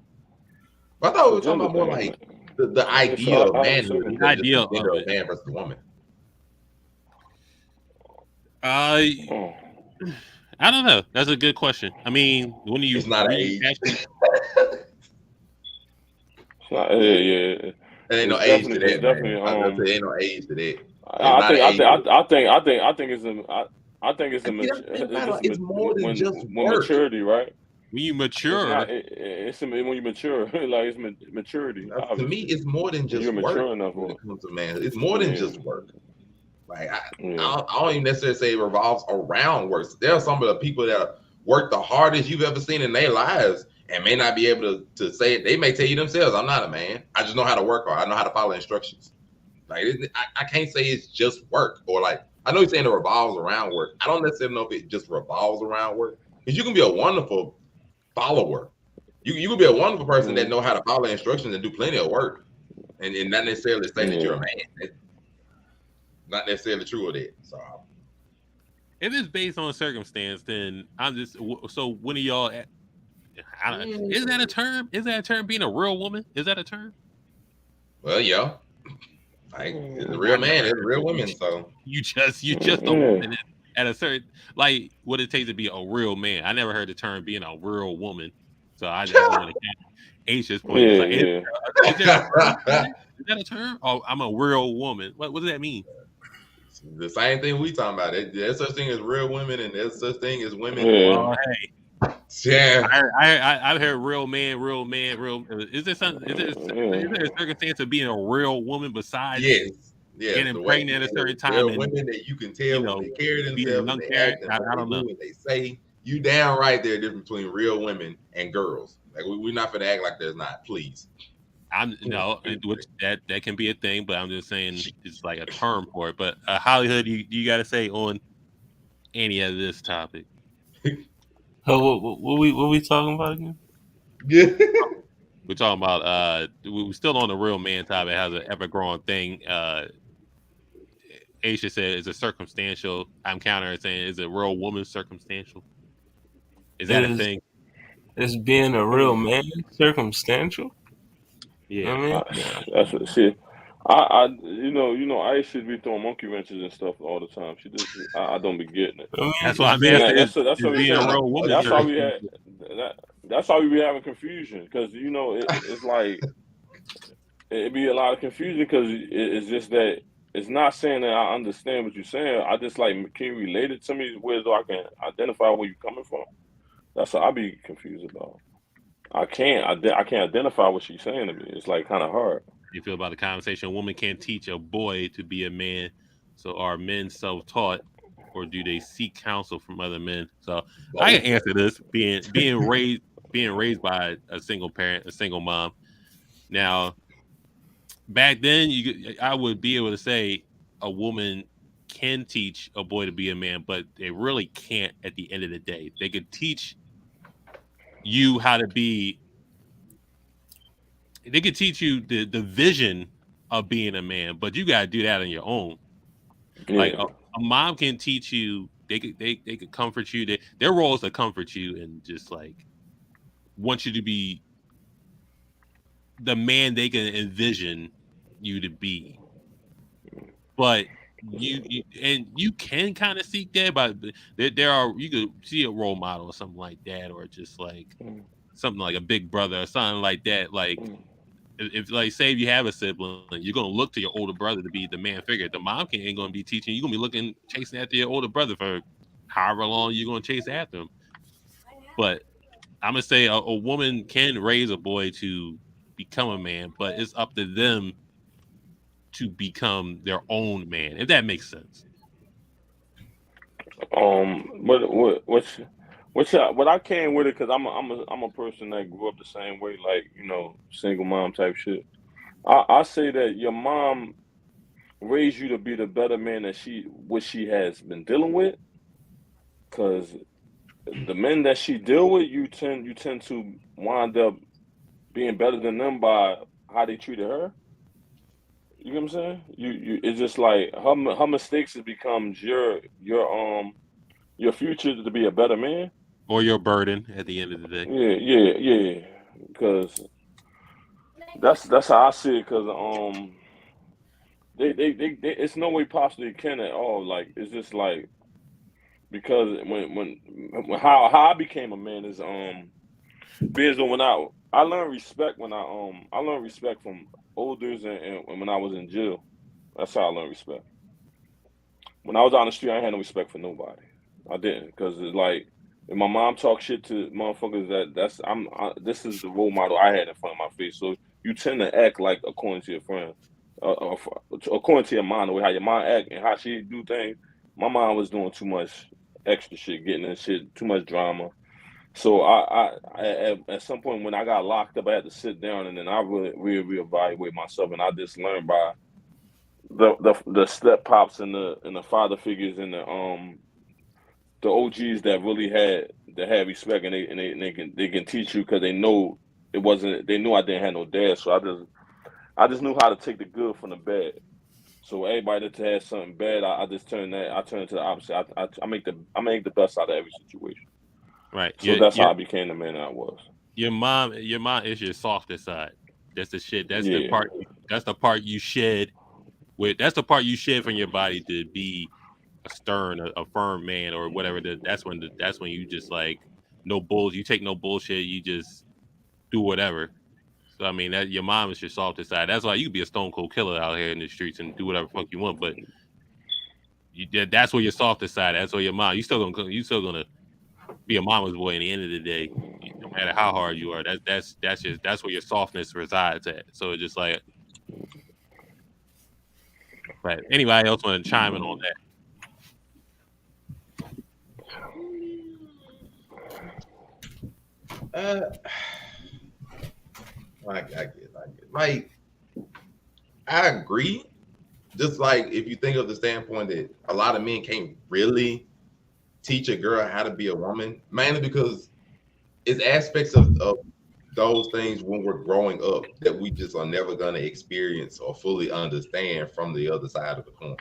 I thought we were It's a talking gender about more thing, like isn't it? the It's idea of how you manhood say it. instead The of just idea the gender of of it. man versus a woman. Oh. I don't know. That's a good question. I mean, when you It's not an you age. actually It's not, yeah. There ain't no It's age to definitely, that, man. I just say ain't no age to that. It's not an age. I think it's See, that's the thing about it. It's more than when just work. maturity, right? when you It's mature, not. It's when you mature, like it's maturity. To me, Obviously, it's more than just you're work mature enough when for it it. comes to manhood. It's more than Yeah. just work. Like Yeah. I don't even necessarily say it revolves around work. There are some of the people that work the hardest you've ever seen in their lives and may not be able to say it. They may tell you themselves, "I'm not a man. I just know how to work hard. I know how to follow instructions." Like I can't say it's just work, or like I know you're saying it revolves around work. I don't necessarily know if it just revolves around work, because you can be a wonderful follower. You can be a wonderful person that know how to follow instructions and do plenty of work, and not necessarily say that you're a man. That's not necessarily true of that. So if it's based on circumstance, then I'm just so when are y'all? I don't. Is that a term? Is that a term? Being a real woman? Is that a term? well, yeah, like it's a I real never man, it's heard real that. women. So You just a woman at a certain like what it takes to be a real man. I never heard the term being a real woman. So I just want to catch Aisha's point. It's like, is there a term for that? Is that a term? Oh, I'm a real woman. What does that mean? the same thing we talking about. There's such thing as real women, and there's such thing as women. Well, hey, Yeah, I've heard real man, real man, real. Is there something? Is there a circumstance of being a real woman besides yes, getting the way pregnant at a certain there time are and women that you can tell when they carry being a themselves and young they parent? act and I what they don't know. do and they say. You down right there, difference between real women and girls. Like we're not gonna act like there's not. Please. I'm no, which that can be a thing, but I'm just saying it's like a term for it. But Hollywood, you got to say on any of this topic. What we talking about again? Yeah. We're talking about we're still on the real man topic. It has an ever growing thing. Aisha said, "Is it circumstantial?" I'm countering saying, "Is a real woman circumstantial?" Is that a thing? Is being a real man circumstantial? Yeah. I mean, That's what. See, I I should be throwing monkey wrenches and stuff all the time. I don't be getting it. That's why I'm being, asking. That's Is what we being a saying. real woman That's why we circumstantial? that's why we be having confusion, because it's like it be a lot of confusion, because it's just that it's not saying that I understand what you're saying. I just like, can you relate it to me where so I can identify where you're coming from? That's what I be confused about. I can't identify what she's saying to me. It's like kind of hard. You feel about the conversation? A woman can't teach a boy to be a man. So are men self-taught, or do they seek counsel from other men? So I can answer this. Being raised by a single parent, a single mom. Now, back then, I would be able to say a woman can teach a boy to be a man, but they really can't. At the end of the day, they could teach you how to be. They could teach you the vision of being a man, but you got to do that on your own. Yeah. Like a mom can teach you. They could comfort you. Their role is to comfort you and just like want you to be the man they can envision you to be. But you can kind of seek that, but there are, you could see a role model or something like that, or just like something like a big brother or something like that. Like if like say if you have a sibling, you're gonna look to your older brother to be the man figure. The mom ain't gonna be teaching. You're gonna be chasing after your older brother for however long you're gonna chase after him. But I'm gonna say a woman can raise a boy to become a man, but it's up to them to become their own man, if that makes sense. What What I came with it because I'm a person that grew up the same way, like single mom type shit. I say that your mom raised you to be the better man that she has been dealing with, because the men that she deal with, you tend to wind up being better than them by how they treated her. You know what I'm saying? You it's just like her mistakes it becomes your future to be a better man. Or your burden at the end of the day. Yeah. Because that's how I see it. Because they it's no way possibly can at all. Like it's just like because when how I became a man is because when I learned respect when I learned respect from elders and when I was in jail. That's how I learned respect. When I was on the street, I ain't had no respect for nobody. I didn't, because it's like if my mom talk shit to motherfuckers, this is the role model I had in front of my face. So you tend to act like according to your friend, according to your mom, the way how your mom act and how she do things. My mom was doing too much extra shit, getting in shit, too much drama. So at some point when I got locked up, I had to sit down and then I really reevaluate myself, and I just learned by the step pops and the father figures and the OGs that really had respect, and they can teach you because they know it wasn't, they knew I didn't have no dad, so I just knew how to take the good from the bad. So everybody that has something bad, I just turn to the opposite. I make the best out of every situation. Right. So that's how I became the man that I was. Your mom is your softer side. That's the shit. That's the Yeah. part. That's the part you shed with. That's the part you shed from your body to be a stern, a firm man, or whatever. That's when you just like no bull. You take no bullshit. You just do whatever. So I mean, that your mom is your softer side. That's why you could be a stone cold killer out here in the streets and do whatever the fuck you want. But that's where your softer side. That's where your mom. You still gonna be a mama's boy. In the end of the day, no matter how hard you are, that's where your softness resides at. So it's just like. But anybody else want to chime in on that? I get. Like, I agree. Just like if you think of the standpoint that a lot of men can't really teach a girl how to be a woman, mainly because it's aspects of those things when we're growing up that we just are never going to experience or fully understand from the other side of the coin.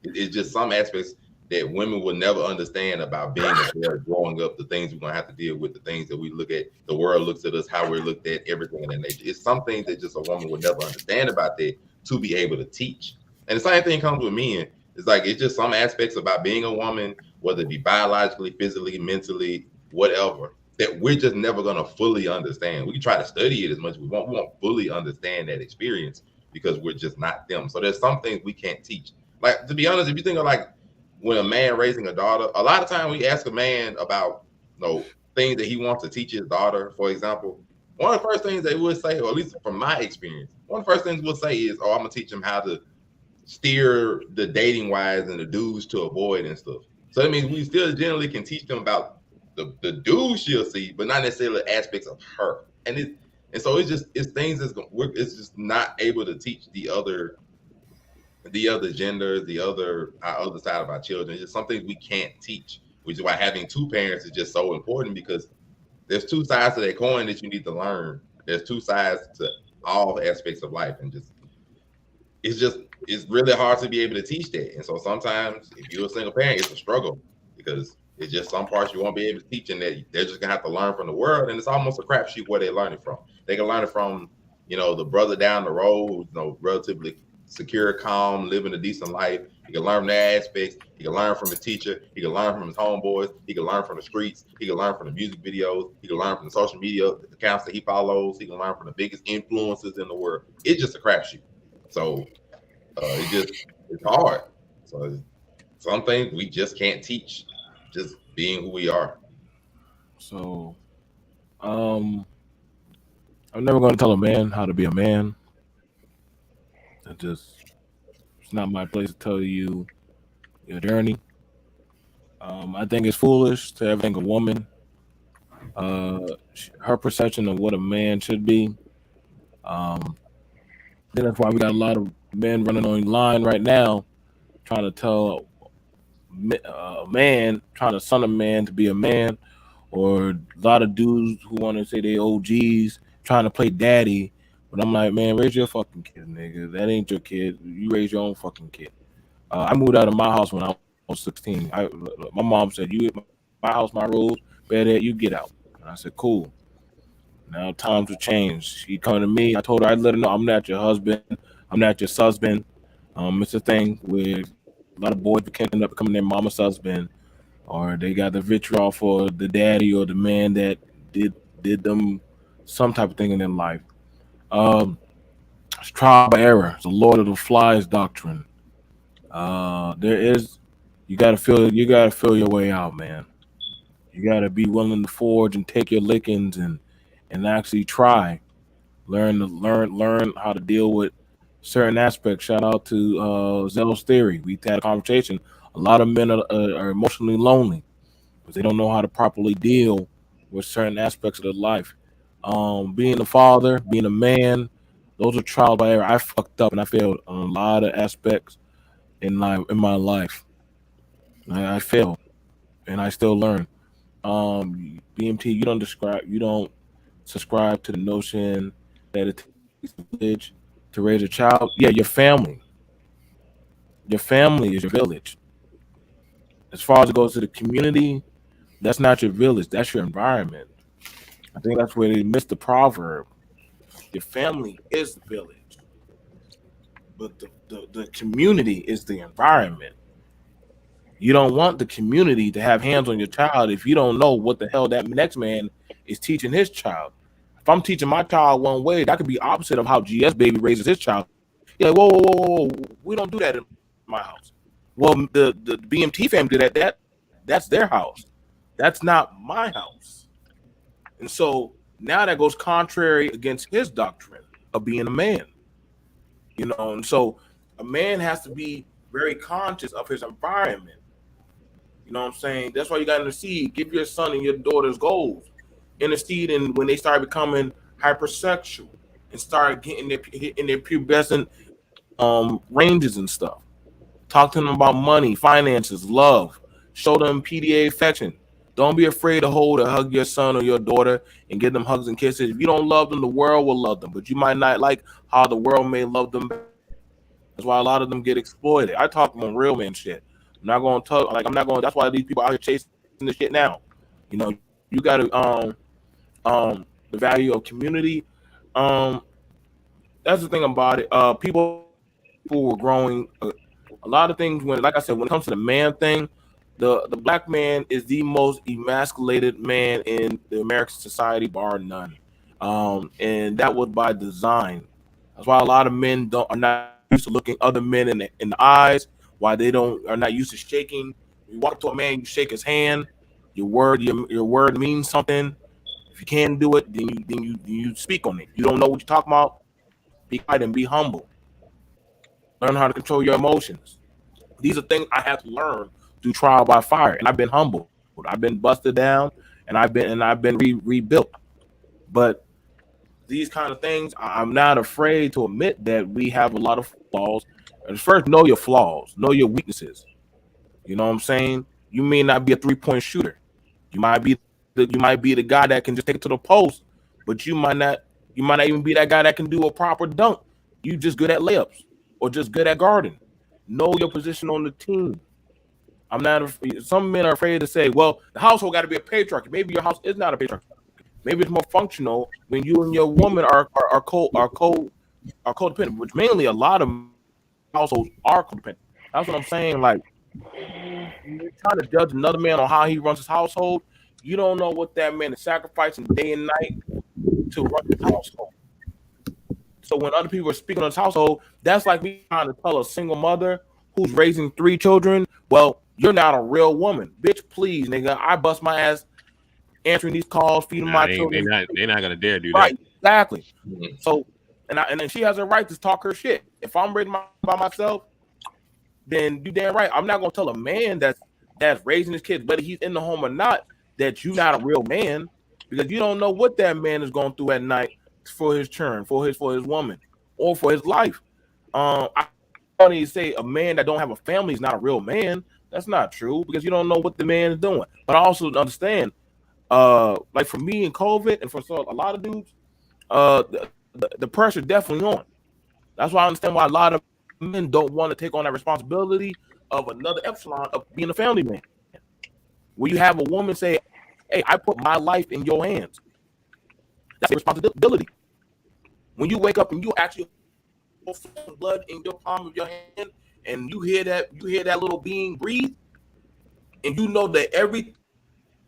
It's just some aspects that women will never understand about being a girl growing up, the things we're going to have to deal with, the things that we look at, the world looks at us, how we're looked at, everything in that nature. It's some things that just a woman would never understand about that to be able to teach. And the same thing comes with men. It's like it's just some aspects about being a woman, whether it be biologically, physically, mentally, whatever, that we're just never going to fully understand. We can try to study it as much as we want. We won't fully understand that experience because we're just not them. So there's some things we can't teach. Like, to be honest, if you think of like when a man raising a daughter, a lot of time we ask a man about things that he wants to teach his daughter. For example, one of the first things they would say, or at least from my experience, one of the first things we'll say is, "Oh, I'm gonna teach him how to steer the dating wise and the dudes to avoid and stuff." So that means we still generally can teach them about the dudes she'll see, but not necessarily aspects of her. And so it's things it's just not able to teach the other genders, our other side of our children. It's just some things we can't teach, which is why having two parents is just so important, because there's two sides to that coin that you need to learn. There's two sides to all aspects of life, and it's really hard to be able to teach that. And so sometimes if you're a single parent, it's a struggle because it's just some parts you won't be able to teach, and that they're just gonna have to learn from the world. And it's almost a crapshoot where they learn it from. They can learn it from, the brother down the road, relatively secure, calm, living a decent life. He can learn from their aspects. He can learn from his teacher. He can learn from his homeboys. He can learn from the streets. He can learn from the music videos. He can learn from the social media accounts that he follows. He can learn from the biggest influences in the world. It's just a crapshoot. So it's hard. So some things we just can't teach, just being who we are. So, I'm never going to tell a man how to be a man. It's not my place to tell you your journey. I think it's foolish to ever think a woman her perception of what a man should be. Then that's why we got a lot of men running online right now trying to tell a man, trying to son a man to be a man, or a lot of dudes who want to say they OGs trying to play daddy. But I'm like, man, raise your fucking kid, nigga. That ain't your kid. You raise your own fucking kid. I moved out of my house when I was 16. My mom said, "You, my house, my rules. Better you get out." And I said, "Cool." Now times have changed. She come to me. I told her, I let her know I'm not your husband. I'm not your husband. It's a thing where a lot of boys can end up becoming their mama's husband, or they got the vitriol for the daddy or the man that did them some type of thing in their life. It's trial by error. It's the Lord of the Flies doctrine. There is you gotta feel your way out, man. You gotta be willing to forge and take your lickings and actually try. Learn how to deal with certain aspects. Shout out to Zell's Theory. We had a conversation. A lot of men are emotionally lonely because they don't know how to properly deal with certain aspects of their life. Being a father, being a man, those are trial by error. I fucked up and I failed on a lot of aspects in my life. I failed and I still learn. BMT, you don't subscribe to the notion that it takes a village to raise a child. Yeah, your family. Your family is your village. As far as it goes to the community, that's not your village. That's your environment. I think that's where they missed the proverb. Your family is the village, but the community is the environment. You don't want the community to have hands on your child if you don't know what the hell that next man is teaching his child. If I'm teaching my child one way, that could be opposite of how GS baby raises his child. Yeah, whoa, we don't do that in my house. Well, the BMT family did that's their house. That's not my house. And so now that goes contrary against his doctrine of being a man. And so a man has to be very conscious of his environment. You know what I'm saying? That's why you got to intercede. Give your son and your daughter's goals. Intercede in when they start becoming hypersexual and start getting in their pubescent ranges and stuff. Talk to them about money, finances, love. Show them PDA affection. Don't be afraid to hold or hug your son or your daughter and give them hugs and kisses. If you don't love them, the world will love them. But you might not like how the world may love them. That's why a lot of them get exploited. I talk on real man shit. I'm not going to talk like I'm not going. That's why these people out here chasing this shit now. You got to the value of community. That's the thing about it. People were growing. A lot of things like I said, when it comes to the man thing, the black man is the most emasculated man in the American society, bar none. And that was by design. That's why a lot of men are not used to looking other men in the eyes. Why they are not used to shaking. You walk up to a man, you shake his hand. Your word means something. If you can't do it, then you speak on it. You don't know what you're talking about. Be quiet and be humble. Learn how to control your emotions. These are things I have to learn through trial by fire, and I've been humbled. I've been busted down, and I've been rebuilt. But these kind of things, I'm not afraid to admit that we have a lot of flaws. And first, know your flaws, know your weaknesses. You know what I'm saying? You may not be a 3-point shooter. You might be the guy that can just take it to the post, but you might not even be that guy that can do a proper dunk. You just good at layups or just good at guarding. Know your position on the team. Some men are afraid to say, well, the household got to be a patriarchy. Maybe your house is not a patriarchy. Maybe it's more functional when you and your woman are codependent, which mainly a lot of households are codependent. That's what I'm saying. Like, you're trying to judge another man on how he runs his household. You don't know what that man is sacrificing day and night to run his household. So when other people are speaking on his household, that's like me trying to tell a single mother who's raising 3 children, well, you're not a real woman. Bitch, please, nigga. I bust my ass answering these calls, feeding my children. They're not gonna dare do right, that. Exactly. So, and then she has a right to talk her shit. If I'm raising by myself, then you damn right. I'm not gonna tell a man that's raising his kids, whether he's in the home or not, that you're not a real man. because you don't know what that man is going through at night for his churn, for his woman, or for his life. I don't even say a man that don't have a family is not a real man. That's not true because you don't know what the man is doing. But I also understand, like for me and COVID, and for a lot of dudes, the pressure definitely on. That's why I understand why a lot of men don't want to take on that responsibility of another epsilon of being a family man. Where you have a woman say, "Hey, I put my life in your hands." That's a responsibility. When you wake up and you actually feel blood in your palm of your hand, and you hear that little being breathe, and you know that everything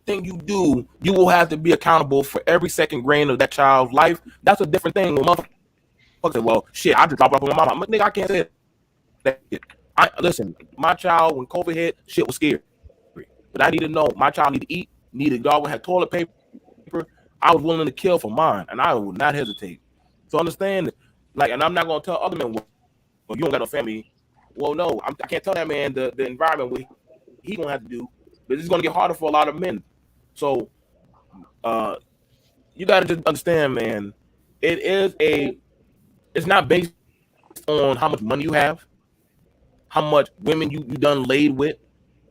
you do, you will have to be accountable for every second grain of that child's life. That's a different thing. When motherfuckers say, "Well, shit, I just dropped off with my mama." Nigga, I can't say that. Listen, my child when COVID hit, shit was scary. But I need to know my child need to eat, needed dog have toilet paper. I was willing to kill for mine, and I will not hesitate. So understand, like, and I'm not gonna tell other men, "Well, you don't got no family." Well, no, I can't tell that man the environment what he gonna have to do, but it's gonna get harder for a lot of men. So, you gotta just understand, man. It's not based on how much money you have, how much women you done laid with,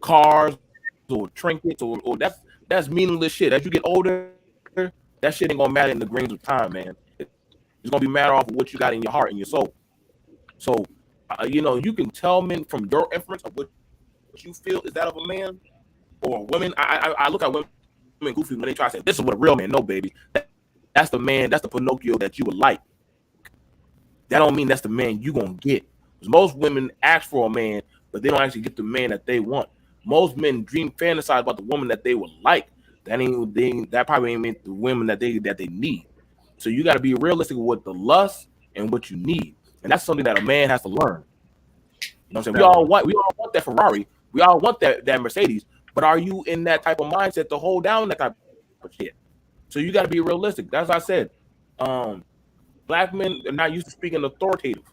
cars or trinkets, or that's meaningless shit. As you get older, that shit ain't gonna matter in the grains of time, man. It's gonna be matter off of what you got in your heart and your soul. So, you can tell men from your inference of what you feel is that of a man or a woman. I look at women goofy when they try to say this is what a real man. No, baby, that's the man. That's the Pinocchio that you would like. That don't mean that's the man you gonna get. Because most women ask for a man, but they don't actually get the man that they want. Most men fantasize about the woman that they would like. That probably ain't meant the women that they need. So you got to be realistic with the lust and what you need, and that's something that a man has to learn. You know what I'm saying? We all want that Ferrari. We all want that Mercedes. But are you in that type of mindset to hold down that type of shit? So you got to be realistic. That's what I said. Black men are not used to speaking authoritative.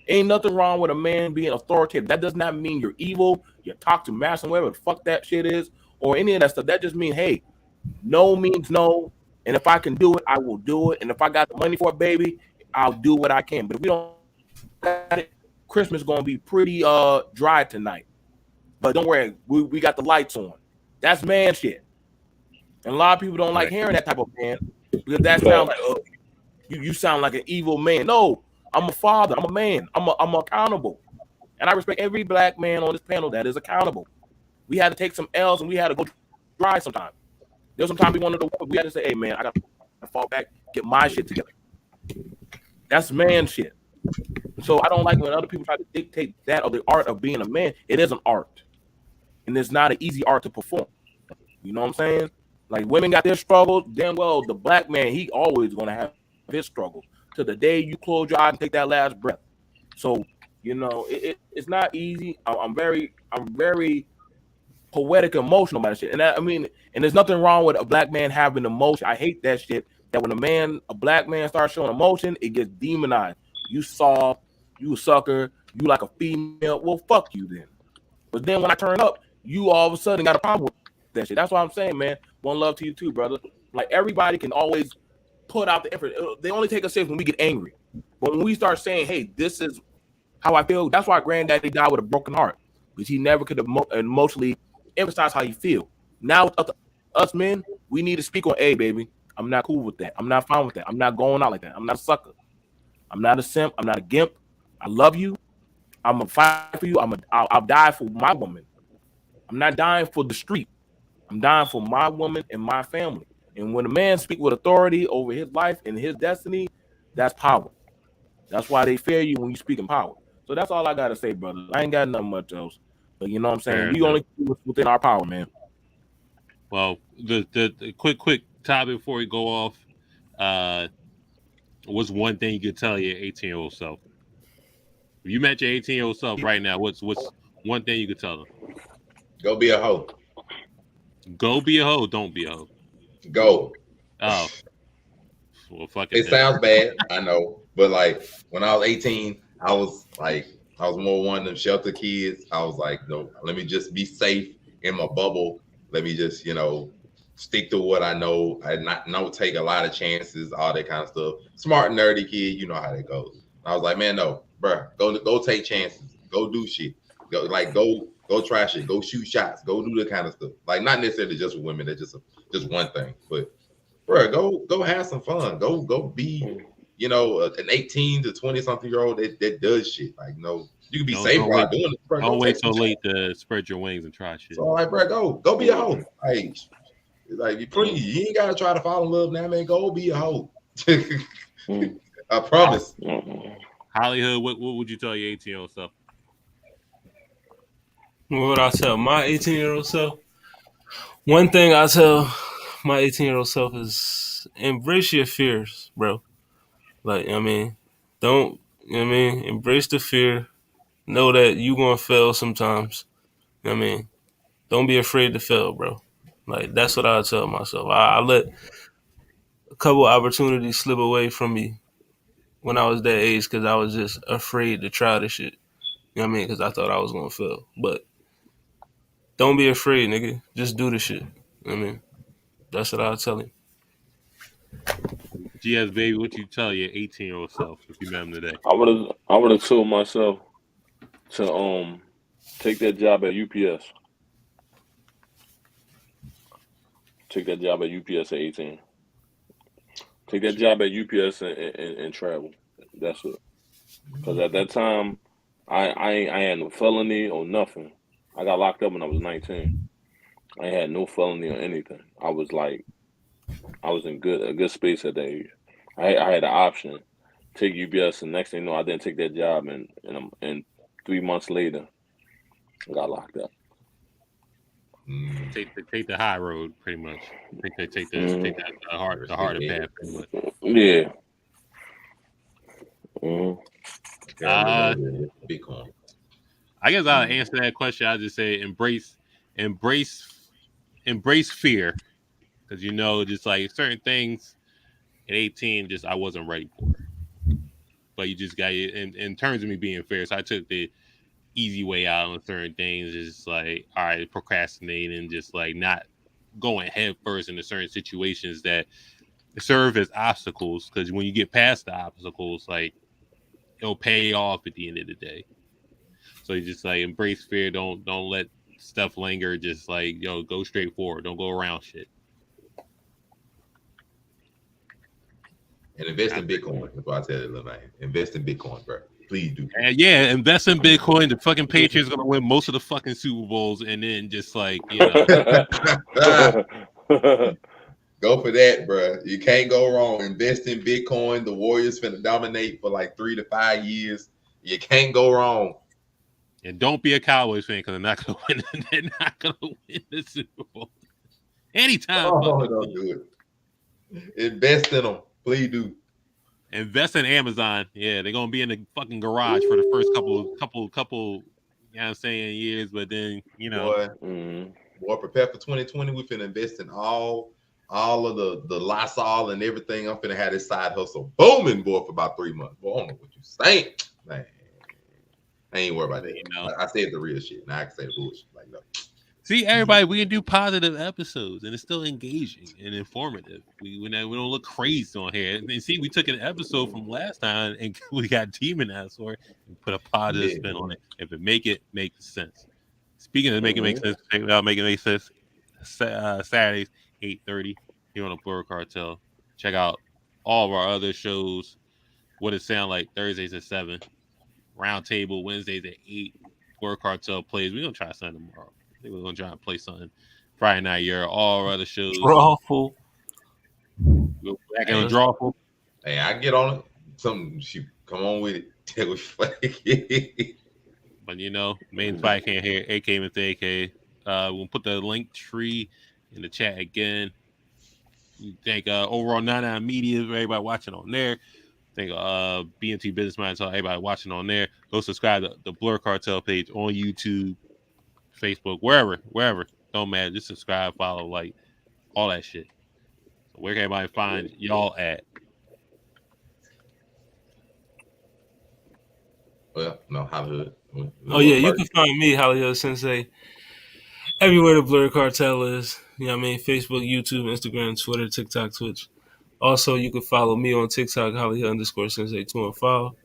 Ain't nothing wrong with a man being authoritative. That does not mean you're evil, you're toxic masculine, whatever the fuck that shit is, or any of that stuff. That just means, hey, no means no. And if I can do it, I will do it. And if I got the money for it, baby, I'll do what I can. But if we don't got it, Christmas gonna be pretty dry tonight. But don't worry, we got the lights on. That's man shit. And a lot of people don't like hearing that type of man because that sounds like, oh, you sound like an evil man. No, I'm a father. I'm a man. I'm accountable. And I respect every black man on this panel that is accountable. We had to take some L's and we had to go dry sometimes. There's sometimes we wanted to, we had to say, hey man, I got to fall back, get my shit together. That's man shit. So I don't like when other people try to dictate that or the art of being a man. It is an art. And it's not an easy art to perform. You know what I'm saying? Like women got their struggles. Damn well, the black man, he always going to have his struggles to the day you close your eyes and take that last breath. So, it's not easy. I'm very poetic, emotional about shit. And and there's nothing wrong with a black man having emotion. I hate that shit. That when a black man starts showing emotion, it gets demonized. You soft, you a sucker, you like a female. Well, fuck you then. But then when I turn up, you all of a sudden got a problem with that shit. That's what I'm saying, man. One love to you too, brother. Like everybody can always put out the effort. They only take us serious when we get angry. But when we start saying, hey, this is how I feel, that's why Granddaddy died with a broken heart. Because he never could emotionally emphasize how you feel. Now, us men, we need to speak on, hey, baby, I'm not cool with that. I'm not fine with that. I'm not going out like that. I'm not a sucker. I'm not a simp. I'm not a gimp. I love you. I'm going to fight for you. I'll die for my woman. I'm not dying for the street. I'm dying for my woman and my family. And when a man speaks with authority over his life and his destiny, that's power. That's why they fear you when you speak in power. So that's all I got to say, brother. I ain't got nothing much else. But you know what I'm saying? We only do what's within our power, man. Well, the quick topic before we go off. What's one thing you could tell your 18-year-old self? If you met your 18-year-old self right now, what's one thing you could tell them? Go be a hoe. Go be a hoe. Don't be a hoe. Go. Oh. Well, fuck it. It sounds bad, I know. But like when I was 18, I was more one of them shelter kids. I was like, no, let me just be safe in my bubble. Let me just, stick to what I know. I not take a lot of chances, all that kind of stuff. Smart, nerdy kid, you know how that goes. I was like, man, no, bro, go take chances, go do shit, go try shit, go shoot shots, go do the kind of stuff. Like not necessarily just with women, that's just one thing, but bro, go have some fun, go be, you know, an 18 to 20 something year old that does shit. Like, no, you can be safe while doing it. Bro, don't wait so late to spread your wings and try shit. So like, bro, go be a hoe. Like, please, you ain't gotta try to fall in love now, man. Go be a hoe. I promise. Hollywood, what would you tell your 18-year-old self? What would I tell my 18-year-old self? One thing I tell my 18-year-old self is embrace your fears, bro. Like, you know what I mean, don't, you know what I mean, embrace the fear. Know that you gonna fail sometimes. You know what I mean, don't be afraid to fail, bro. Like, that's what I tell myself. I let a couple opportunities slip away from me when I was that age because I was just afraid to try the shit. You know what I mean? Because I thought I was gonna fail. But don't be afraid, nigga. Just do the shit. You know what I mean? That's what I'll tell him. GS baby, what you tell your 18-year-old self if you met him today? I would have told myself to take that job at UPS. Take that job at UPS at 18. Take that job at UPS and travel. That's it. Because at that time, I had no felony or nothing. I got locked up when I was 19. I had no felony or anything. I was in a good space at that age. I had an option, take UPS, and next thing you know, I didn't take that job, and 3 months later, I got locked up. Take the high road, pretty much. Take the harder path, pretty much. Yeah. Bitcoin. I guess I'll answer that question. I'll just say embrace fear, because you know, just like certain things at 18, just I wasn't ready for. But you just got it. In terms of me being fair, so I took the easy way out on certain things. Just like, all right, procrastinating and just like not going head first into certain situations that serve as obstacles. Because when you get past the obstacles, like it'll pay off at the end of the day. So you just like embrace fear. Don't let stuff linger. Just like, go straight forward. Don't go around shit. And invest in Bitcoin. That's what I tell you, little man. Invest in Bitcoin, bro. Please do. And yeah, invest in Bitcoin. The fucking Patriots gonna win most of the fucking Super Bowls, and then just like, Go for that, bro. You can't go wrong. Invest in Bitcoin. The Warriors finna dominate for like 3 to 5 years. You can't go wrong. And don't be a Cowboys fan because they're not gonna win. They're not gonna win the Super Bowl anytime. Don't do it. Invest in them. Please do. Invest in Amazon. Yeah, they're gonna be in the fucking garage for the first couple, you know what I'm saying, years, but then, you know. Boy, prepare for 2020. We finna invest in all of the Lysol and everything. I'm finna have this side hustle booming, boy, for about 3 months. Boy, I don't know what you saying. Man, I ain't worried about that. You know. I said the real shit. Now I can say the bullshit. Like, no. See, everybody, we can do positive episodes, and it's still engaging and informative. We don't look crazy on here. And see, we took an episode from last time, and we got demonized for it, and put a positive spin on it. If it makes sense. Speaking of making make sense, make it make sense. Saturdays 8:30 here on the Blerd Cartel. Check out all of our other shows. What it sound like Thursdays at 7, Roundtable Wednesdays at 8. Blerd Cartel plays. We're gonna try something tomorrow. I think we're gonna try and play something Friday night. All our other shows. Drawful. Go back on Drawful. Hey, I get on it. Something, come on with it. But you know, main fight can't hear AK with AK. We'll put the link tree in the chat again. Thank overall 99 Media, everybody watching on there. Thank BNT Business Mind, everybody watching on there. Go subscribe to the Blerd Cartel page on YouTube, Facebook, wherever. Don't matter. Just subscribe, follow, like all that shit. So where can everybody find y'all at? Well, no, Hollywood. Oh yeah, you can find me, Hollywood Sensei, everywhere the Blerd Cartel is. You know what I mean? Facebook, YouTube, Instagram, Twitter, TikTok, Twitch. Also, you can follow me on TikTok, Hollywood_Sensei215.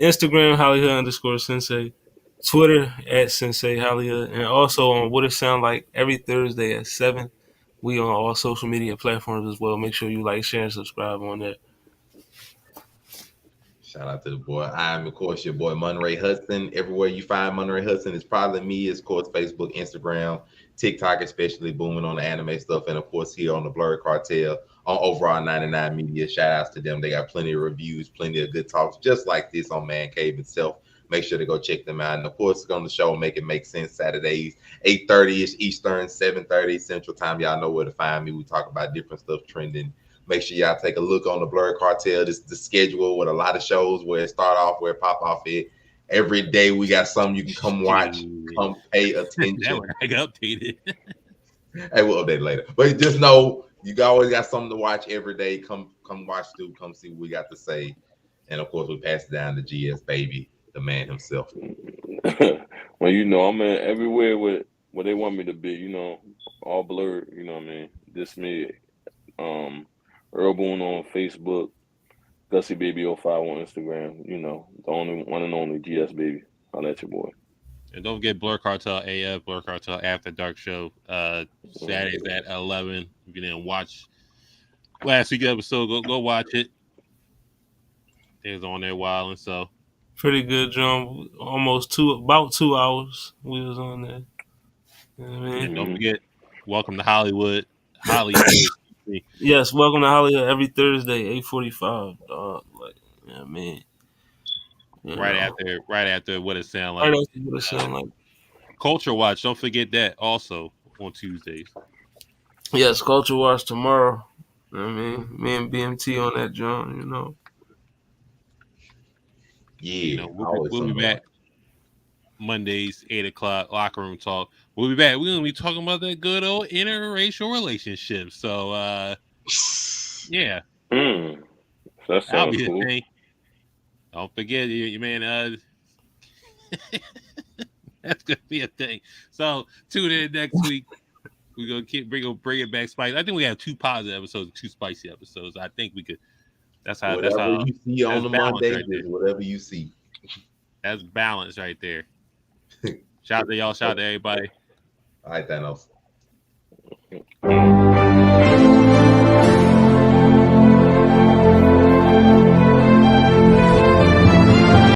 Instagram, Hollywood_Sensei. Twitter at Sensei Hollywood. And also on What It Sound Like every Thursday at 7. We on all social media platforms as well. Make sure you like, share, and subscribe on that. Shout out to the boy. I'm, of course, your boy, Monterey Hudson. Everywhere you find Monterey Hudson, it's probably me. It's, of course, Facebook, Instagram, TikTok, especially booming on the anime stuff. And, of course, here on the Blerd Cartel on Overall 99 Media. Shout outs to them. They got plenty of reviews, plenty of good talks, just like this on Man Cave itself. Make sure to go check them out. And, of course, on the show, Make It Make Sense, Saturdays, 8:30-ish Eastern, 7:30 Central Time. Y'all know where to find me. We talk about different stuff trending. Make sure y'all take a look on the Blerd Cartel. This is the schedule with a lot of shows where it start off, where it pop off it. Every day we got something you can come watch, come pay attention. I got updated. Hey, we'll update later. But just know you always got something to watch every day. Come watch through, come see what we got to say. And of course, we pass it down to GS Baby, the man himself. Well, you know, I'm in everywhere where they want me to be, you know, all blurred, you know what I mean? This me. Earl Boone on Facebook, Gussie Baby 05 on Instagram. You know, the only one and only GS Baby. I'll let your boy. And don't forget Blerd Cartel AF, Blerd Cartel After Dark show. Saturdays at 11. If you didn't watch last week's episode, go watch it. It was on there a while, and so Pretty good, John. About 2 hours we was on there. You know what I mean? Don't forget, welcome to Hollywood. Yes, welcome to Hollywood every Thursday, 8:45. Dog, like, you know what I mean? Right after What It Sound Like. Right after What It Sound Like. Culture Watch. Don't forget that also on Tuesdays. Yes, Culture Watch tomorrow. You know what I mean? Me and BMT on that, John. You know. Yeah, you know, we'll be back Mondays, 8 o'clock, Locker Room Talk. We'll be back. We're going to be talking about that good old interracial relationship. So, yeah. That sounds cool. Don't forget, you man, that's going to be a thing. So, tune in next week. We're going to bring it back spicy. I think we have 2 positive episodes and 2 spicy episodes. I think we could. That's how you see on the Monday, right, whatever you see. That's balance right there. Shout out to y'all. Shout out to everybody. All right, Thanos.